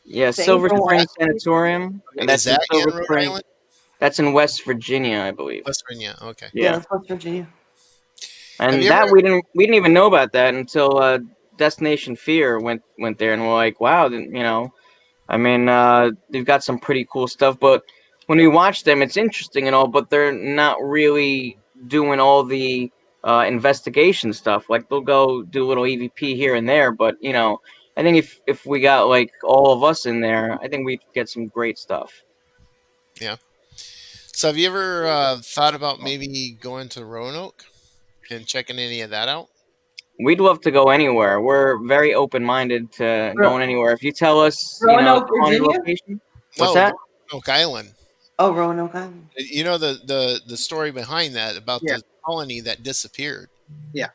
Yeah, Thank Silver you. Spring Sanatorium, and Is that's in that in Silver Rhode Spring. Island? That's in West Virginia, I believe. West Virginia. Okay. Yeah, Yeah, that's West Virginia. Have and you that ever? we didn't even know about that until Destination Fear went there, and we're like, wow, I mean, they've got some pretty cool stuff, but when we watch them, it's interesting and all, but they're not really doing all the investigation stuff. Like they'll go do a little EVP here and there, but I think if we got like all of us in there, I think we'd get some great stuff. Yeah. So, have you ever thought about maybe going to Roanoke and checking any of that out? We'd love to go anywhere. We're very open-minded to Ro- going anywhere. If you tell us, Roanoke, on your Virginia? location. What's No, that? Roanoke Island. Oh, Roanoke Island. You know the story behind that about Yeah. the colony that disappeared. Yeah.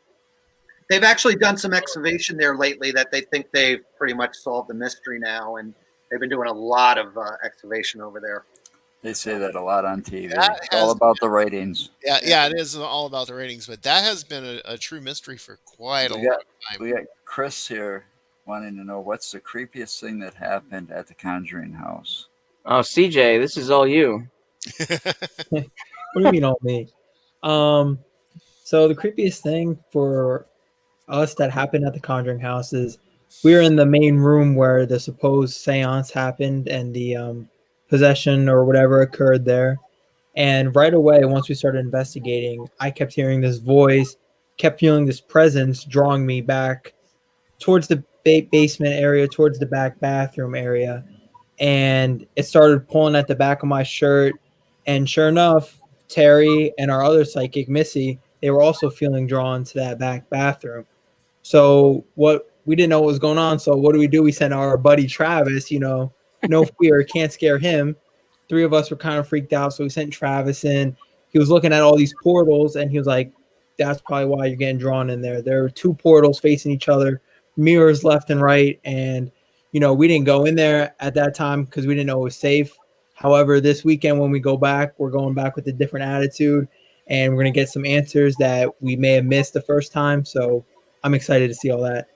They've actually done some excavation there lately that they think they've pretty much solved the mystery now, and they've been doing a lot of excavation over there. They say that a lot on TV. That It's all has about the ratings. Yeah, it is all about the ratings, but that has been a true mystery for quite a We long got time. we got Chris here wanting to know what's the creepiest thing that happened at the Conjuring House. Oh, CJ, this is all you. What do you mean all me? So the creepiest thing for us that happened at the Conjuring House is we were in the main room where the supposed seance happened and the possession or whatever occurred there. And right away, once we started investigating, I kept hearing this voice, kept feeling this presence drawing me back towards the basement area, towards the back bathroom area. And it started pulling at the back of my shirt. And sure enough, Terry and our other psychic, Missy, they were also feeling drawn to that back bathroom. So what we didn't know what was going on. So what do? We sent our buddy Travis, no fear, can't scare him. Three of us were kind of freaked out. So we sent Travis in. He was looking at all these portals and he was like, that's probably why you're getting drawn in there. There were two portals facing each other, mirrors left and right. And, we didn't go in there at that time because we didn't know it was safe. However, this weekend when we go back, we're going back with a different attitude and we're going to get some answers that we may have missed the first time. So I'm excited to see all that.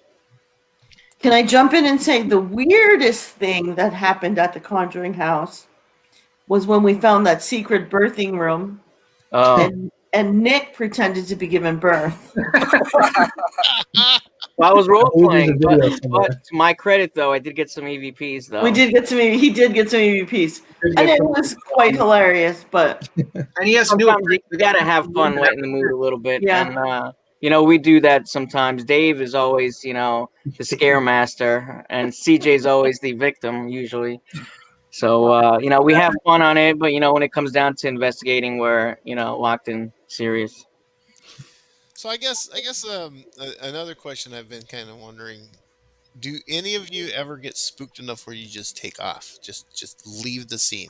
Can I jump in and say the weirdest thing that happened at the Conjuring House was when we found that secret birthing room Oh, and Nick pretended to be giving birth. well, I was role playing, There's a video somewhere. but to my credit, though, I did get some EVPs, though. He did get some EVPs. And it was quite hilarious, but And he has new. Sometimes you gotta have fun, lighten the mood a little bit, Yeah. and we do that sometimes. Dave is always, the scare master, and CJ's always the victim usually. So, we have fun on it, but when it comes down to investigating, we're locked in serious. So I guess another question I've been kind of wondering: do any of you ever get spooked enough where you just take off, just leave the scene?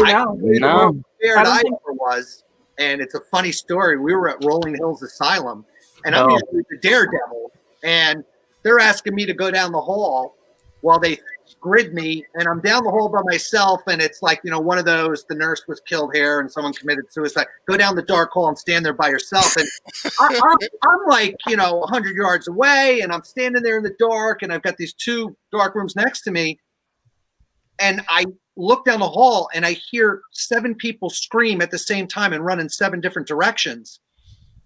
No. No. Scared I don't I think- ever was, and it's a funny story. We were at Rolling Hills Asylum, and I'm Oh. usually the daredevil, and they're asking me to go down the hall while they grid me, and I'm down the hall by myself, and it's like, one of those, the nurse was killed here and someone committed suicide. Go down the dark hall and stand there by yourself. And I'm like, 100 yards away, and I'm standing there in the dark, and I've got these two dark rooms next to me, and I look down the hall, and I hear 7 people scream at the same time and run in 7 different directions.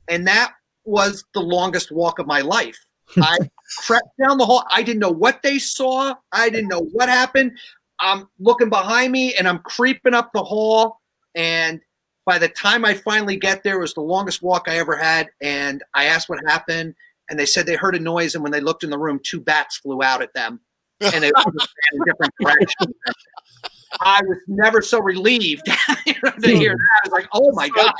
And that was the longest walk of my life. I crept down the hall. I didn't know what they saw. I didn't know what happened. I'm looking behind me, and I'm creeping up the hall. And by the time I finally get there, it was the longest walk I ever had. And I asked what happened, and they said they heard a noise, and when they looked in the room, 2 bats flew out at them, and they were in different directions. I was never so relieved to hear that. I was like, oh my God.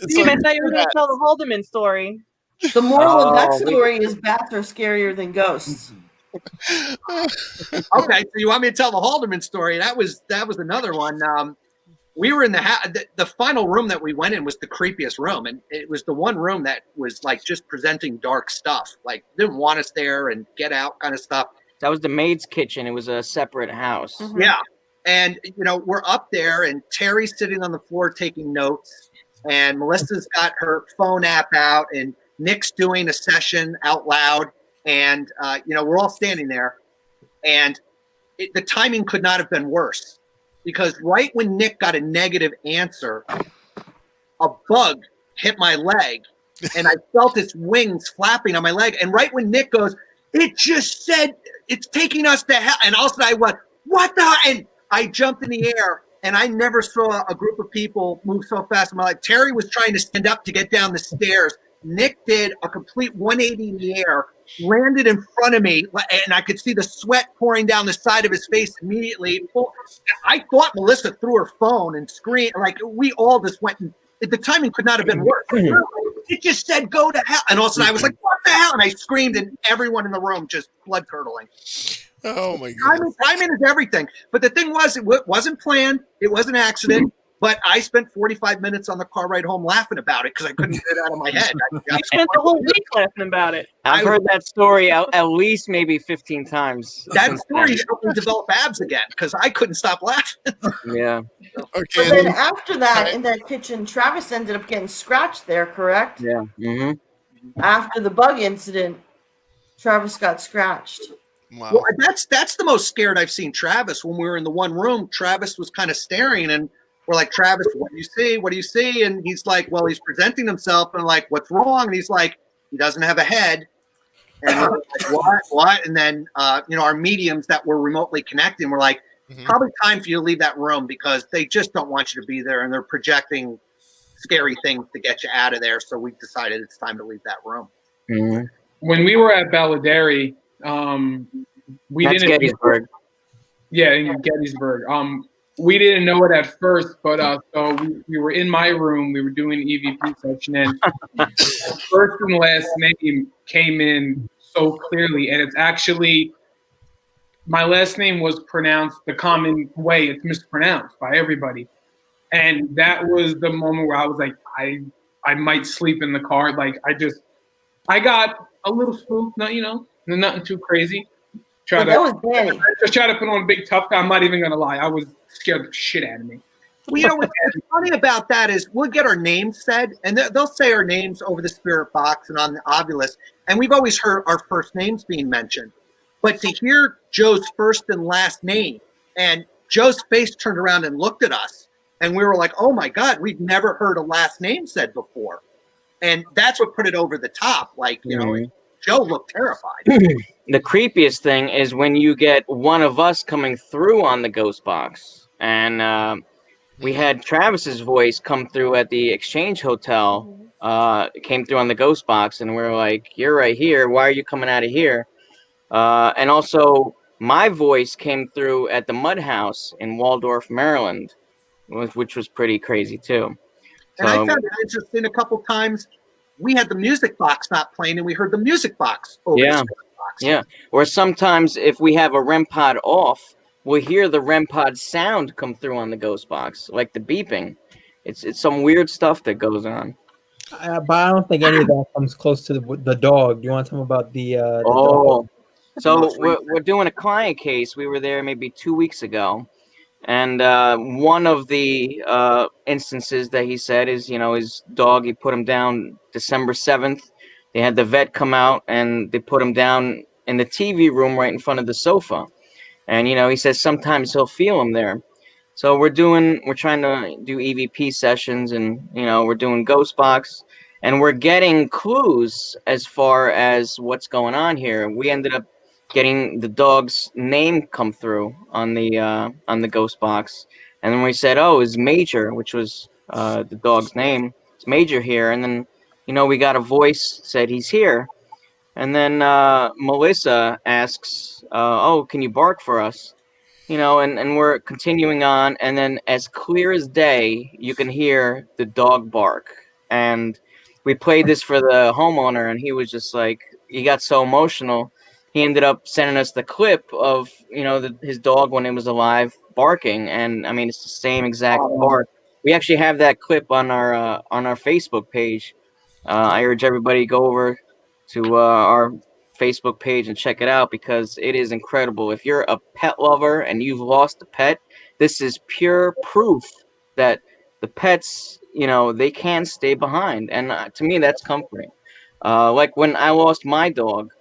Steve, I thought you were going to tell the Haldeman story. The moral of that story is bats are scarier than ghosts. Okay, so you want me to tell the Haldeman story? That was another one. We were in the final room that we went in was the creepiest room, and it was the one room that was like just presenting dark stuff, like didn't want us there and get out kind of stuff. That was the maid's kitchen. It was a separate house. Mm-hmm. Yeah, and we're up there, and Terry's sitting on the floor taking notes, and Melissa's got her phone app out, and Nick's doing a session out loud, and we're all standing there, and the timing could not have been worse, because right when Nick got a negative answer, a bug hit my leg, and I felt its wings flapping on my leg, and right when Nick goes, it just said it's taking us to hell, and all of a sudden I went, what the? And I jumped in the air, and I never saw a group of people move so fast in my life. Terry was trying to stand up to get down the stairs. Nick did a complete 180 in the air, landed in front of me, and I could see the sweat pouring down the side of his face immediately. I thought Melissa threw her phone and screamed. Like, we all just went, and the timing could not have been worse. It just said, go to hell. And all of a sudden I was like, what the hell? And I screamed, and everyone in the room just blood curdling. Oh, my God. Timing is everything. But the thing was, it wasn't planned. It was an accident. But I spent 45 minutes on the car ride home laughing about it because I couldn't get it out of my head. I spent the whole week laughing about it. I've heard that story at least maybe 15 times. That story helped me develop abs again because I couldn't stop laughing. Yeah. Okay. But then after that, in that kitchen, Travis ended up getting scratched there, correct? Yeah. Mm-hmm. After the bug incident, Travis got scratched. Wow. Well, that's the most scared I've seen Travis. When we were in the one room, Travis was kind of staring, and we're like, Travis, what do you see? What do you see? And he's like, well, he's presenting himself. And I'm like, what's wrong? And he's like, he doesn't have a head. And we're like, what? And then, our mediums that were remotely connecting were like, probably time for you to leave that room because they just don't want you to be there. And they're projecting scary things to get you out of there. So we decided it's time to leave that room. Mm-hmm. When we were at Balladary, That's Gettysburg. Yeah, in Gettysburg. We didn't know it at first, but so we were in my room. We were doing the EVP section, and first and last name came in so clearly, and it's actually my last name was pronounced the common way. It's mispronounced by everybody, and that was the moment where I was like, I might sleep in the car. Like I got a little spooked, nothing too crazy. That was Danny. Just try to put on a big tough guy. I'm not even gonna lie. I was scared the shit out of me. Well, what's funny about that is we'll get our names said, and they'll say our names over the spirit box and on the Ovilus, and we've always heard our first names being mentioned. But to hear Joe's first and last name, and Joe's face turned around and looked at us, and we were like, oh my God, we've never heard a last name said before. And that's what put it over the top. Like, Joe looked terrified. The creepiest thing is when you get one of us coming through on the ghost box. And we had Travis's voice come through at the Exchange Hotel. It came through on the ghost box, and we were like, you're right here. Why are you coming out of here? And also, my voice came through at the Mud House in Waldorf, Maryland, which was pretty crazy, too. And I found it interesting a couple times. We had the music box not playing, and we heard the music box over the box. Yeah. Or sometimes if we have a REM pod off, we'll hear the REM pod sound come through on the ghost box, like the beeping. It's some weird stuff that goes on. But I don't think any of that comes close to the dog. Do you want to tell me about the dog? So Mostly. we're doing a client case. We were there maybe 2 weeks ago. And one of the instances that he said is, his dog, he put him down December 7th. They had the vet come out, and they put him down in the TV room right in front of the sofa. And, he says sometimes he'll feel him there. So we're trying to do EVP sessions, and, we're doing Ghost Box. And we're getting clues as far as what's going on here. We ended up getting the dog's name come through on the ghost box, and then we said, oh, it's Major, which was the dog's name. It's Major here. And then we got a voice said he's here, And then Melissa asks, "Oh, can you bark for us?" And we're continuing on, and then as clear as day, you can hear the dog bark. And we played this for the homeowner, and he was just like, he got so emotional. He ended up sending us the clip of, his dog when it was alive barking, and I mean, it's the same exact bark. We actually have that clip on our Facebook page. I urge everybody to go over to our Facebook page and check it out because it is incredible. If you're a pet lover and you've lost a pet, this is pure proof that the pets, they can stay behind. And to me, that's comforting. Like when I lost my dog,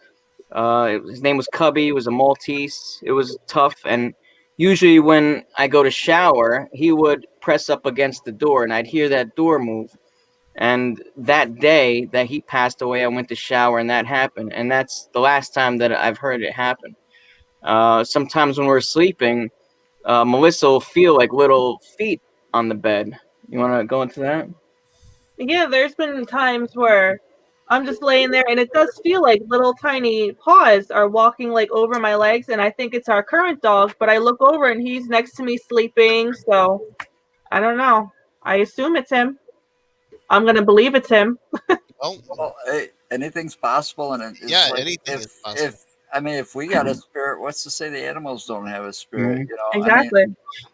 his name was Cubby. It was a Maltese. It was tough. And usually when I go to shower, he would press up against the door and I'd hear that door move. And that day that he passed away, I went to shower and that happened. And that's the last time that I've heard it happen. Sometimes when we're sleeping, Melissa will feel like little feet on the bed. You want to go into that? Yeah, there's been times where I'm just laying there and it does feel like little tiny paws are walking like over my legs, and I think it's our current dog, but I look over and he's next to me sleeping, so I don't know. I assume it's him. I'm gonna believe it's him. Oh, Well, hey, anything's possible, and it's yeah, like anything is possible. if I mean, if we got a spirit, what's to say the animals don't have a spirit? Mhm. I mean, Exactly.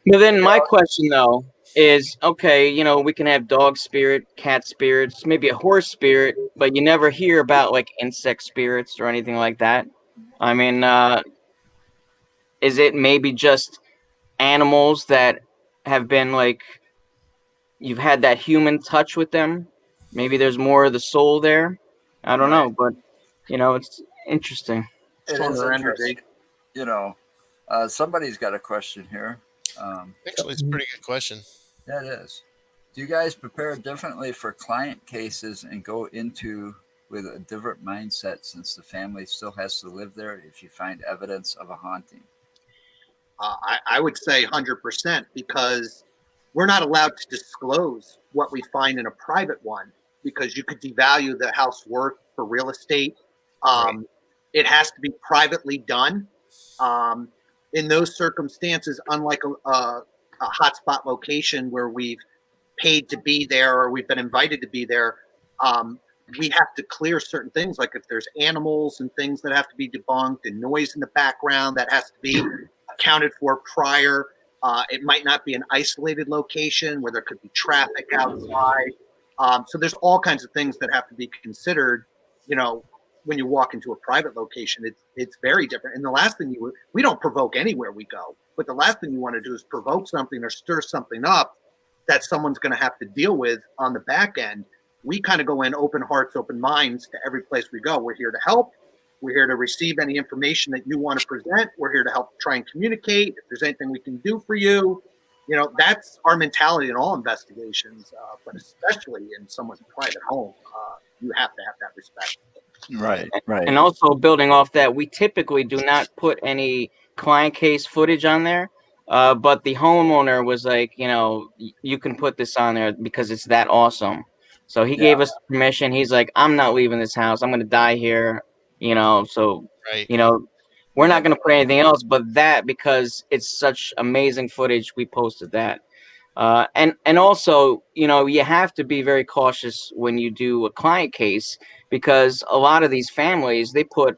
But then my question though is, okay, we can have dog spirit, cat spirits, maybe a horse spirit, but you never hear about like insect spirits or anything like that. I mean, is it maybe just animals that have been like you've had that human touch with them? Maybe there's more of the soul there. I don't right? know, but it's interesting. It Sort is of interesting. energy. You know, somebody's got a question here. Actually, it's a pretty good question. That is. Do you guys prepare differently for client cases and go into with a different mindset since the family still has to live there if you find evidence of a haunting? I would say 100% because we're not allowed to disclose what we find in a private one because you could devalue the house worth for real estate. Um, It has to be privately done. Um, in those circumstances, unlike a hotspot location where we've paid to be there or we've been invited to be there, um, we have to clear certain things, like if there's animals and things that have to be debunked and noise in the background that has to be accounted for prior. It might not be an isolated location where there could be traffic outside. So there's all kinds of things that have to be considered. When you walk into a private location, it's very different. And the last thing we don't provoke anywhere we go, but the last thing you want to do is provoke something or stir something up that someone's going to have to deal with on the back end. We kind of go in open hearts, open minds to every place we go. We're here to help. We're here to receive any information that you want to present. We're here to help try and communicate. If there's anything we can do for you, that's our mentality in all investigations, but especially in someone's private home. You have to have that respect. Right, right. And also building off that, we typically do not put any client case footage on there. But the homeowner was like, you can put this on there because it's that awesome. So he Yeah. gave us permission. He's like, I'm not leaving this house. I'm going to die here. So, Right. we're not going to put anything else but that because it's such amazing footage. We posted that. And also, you have to be very cautious when you do a client case because a lot of these families they put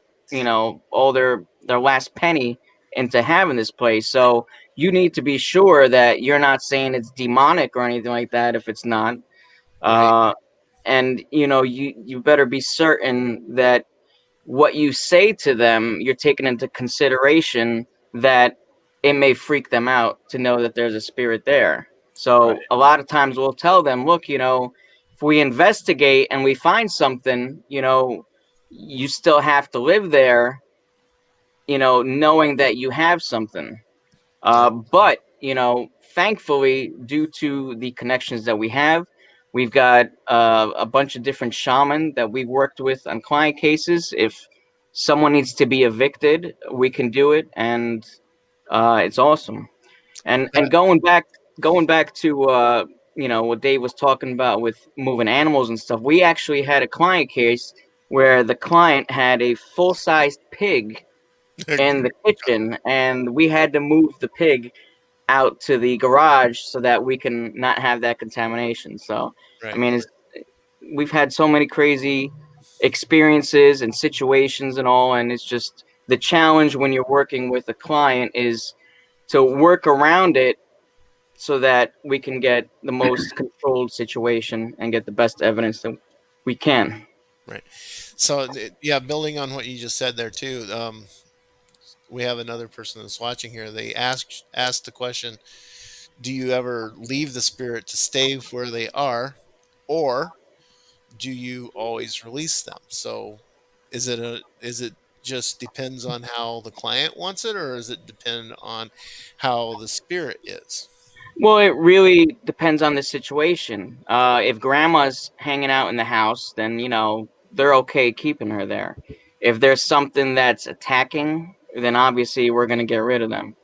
all their last penny into having this place. So you need to be sure that you're not saying it's demonic or anything like that if it's not. Right. And you better be certain that what you say to them, you're taking into consideration that it may freak them out to know that there's a spirit there. Right. So a lot of times we'll tell them, look, if we investigate and we find something, you still have to live there, knowing that you have something. But, thankfully, due to the connections that we have, we've got a bunch of different shaman that we've worked with on client cases. If someone needs to be evicted, we can do it, and it's awesome. And going back to what Dave was talking about with moving animals and stuff. We actually had a client case where the client had a full-sized pig in the kitchen, and we had to move the pig out to the garage so that we can not have that contamination. So, I Right. mean, we've had so many crazy experiences and situations and all, and it's just the challenge when you're working with a client is to work around it so that we can get the most controlled situation and get the best evidence that we can. Right. So yeah, building on what you just said there too. We have another person that's watching here. They asked the question: do you ever leave the spirit to stay where they are, or do you always release them? So is it just depends on how the client wants it, or does it depend on how the spirit is? Well, it really depends on the situation. If grandma's hanging out in the house, then, they're okay keeping her there. If there's something that's attacking, then obviously we're going to get rid of them.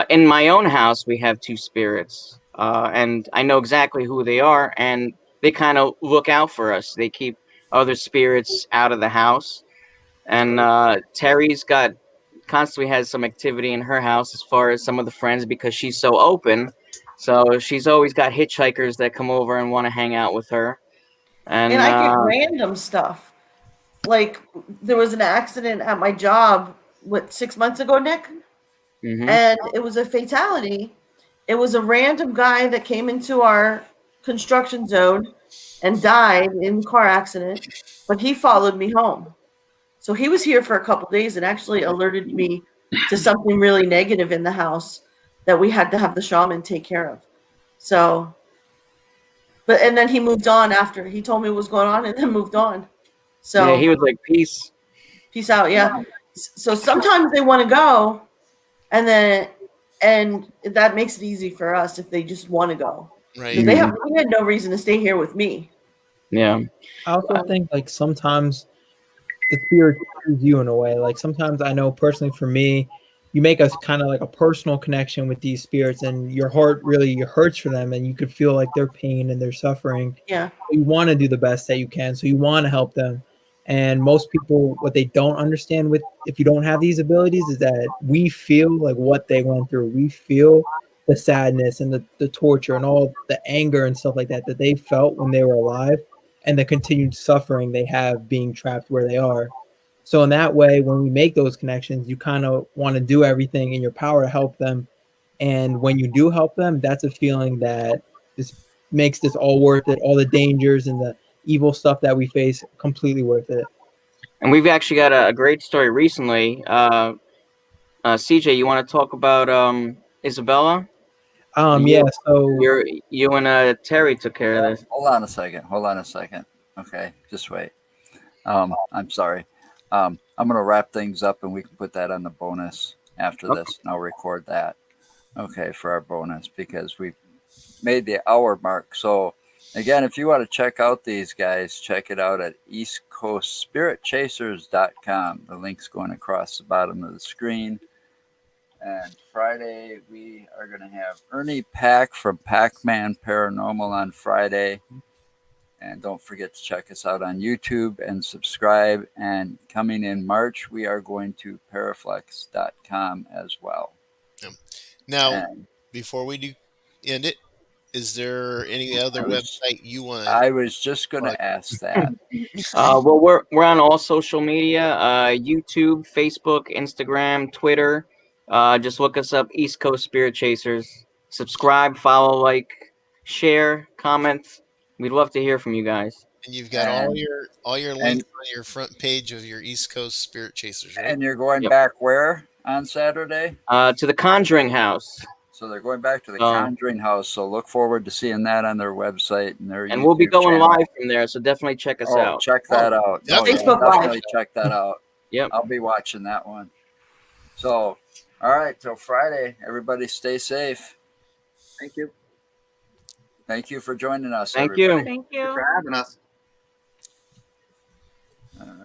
In my own house, we have two spirits, and I know exactly who they are, and they kind of look out for us. They keep other spirits out of the house. And Terry's got constantly has some activity in her house as far as some of the friends because she's so open. So she's always got hitchhikers that come over and want to hang out with her. And And I get random stuff. Like there was an accident at my job, 6 months ago, Nick? mhm. And it was a fatality. It was a random guy that came into our construction zone and died in a car accident, but he followed me home. So he was here for a couple days and actually alerted me to something really negative in the house that we had to have the shaman take care of. So, and then he moved on after he told me what was going on and then moved on. Yeah, he So was like, peace. peace out. Yeah. So sometimes they want to go and that makes it easy for us if they just want to go. Right. Because they had no reason to stay here with me. Yeah. I also think like sometimes the spirit choose you in a way. Like sometimes I know personally for me, you make us kind of like a personal connection with these spirits, and your heart really hurts for them, and you could feel like their pain and their suffering. Yeah. You want to do the best that you can, so you want to help them. And most people, what they don't understand with if you don't have these abilities is that we feel like what they went through. We feel the sadness and the torture and all the anger and stuff like that that they felt when they were alive, and the continued suffering they have being trapped where they are. So in that way, when we make those connections, you kind of want to do everything in your power to help them. And when you do help them, that's a feeling that just makes this all worth it. All the dangers and the evil stuff that we face, completely worth it. And we've actually got a great story recently. CJ, you want to talk about Isabella? Yeah. So You and Terry took care of this. Hold on a second. Hold on a second. Okay, just wait. I'm sorry. I'm going to wrap things up and we can put that on the bonus after this. And I'll record that. Okay, for our bonus because we've made the hour mark. So, again, if you want to check out these guys, check it out at eastcoastspiritchasers.com. The link's going across the bottom of the screen. And Friday, we are going to have Ernie Pack from Pac-Man Paranormal on Friday. And don't forget to check us out on YouTube and subscribe. And coming in March, we are going to paraflex.com as well. Now, And before we do end it, is there any other website you want to? I was just going to ask that. Well, we're on all social media: YouTube, Facebook, Instagram, Twitter. Just look us up, East Coast Spirit Chasers. Subscribe, follow, like, share, comment. We'd love to hear from you guys. And you've got all your links on your front page of your East Coast Spirit Chasers, right? And you're going Yep. back where on Saturday? To the Conjuring House. So they're going back to the Conjuring House. So look forward to seeing that on their website and their And we'll be YouTube going channel. live from there, so definitely check us out. Check that out. No, Facebook Live. definitely check that out. Yep. I'll be watching that one. So, all right, till Friday. Everybody stay safe. Thank you. Thank you for joining us. Thank everybody. you. Thank you. For having us. All right.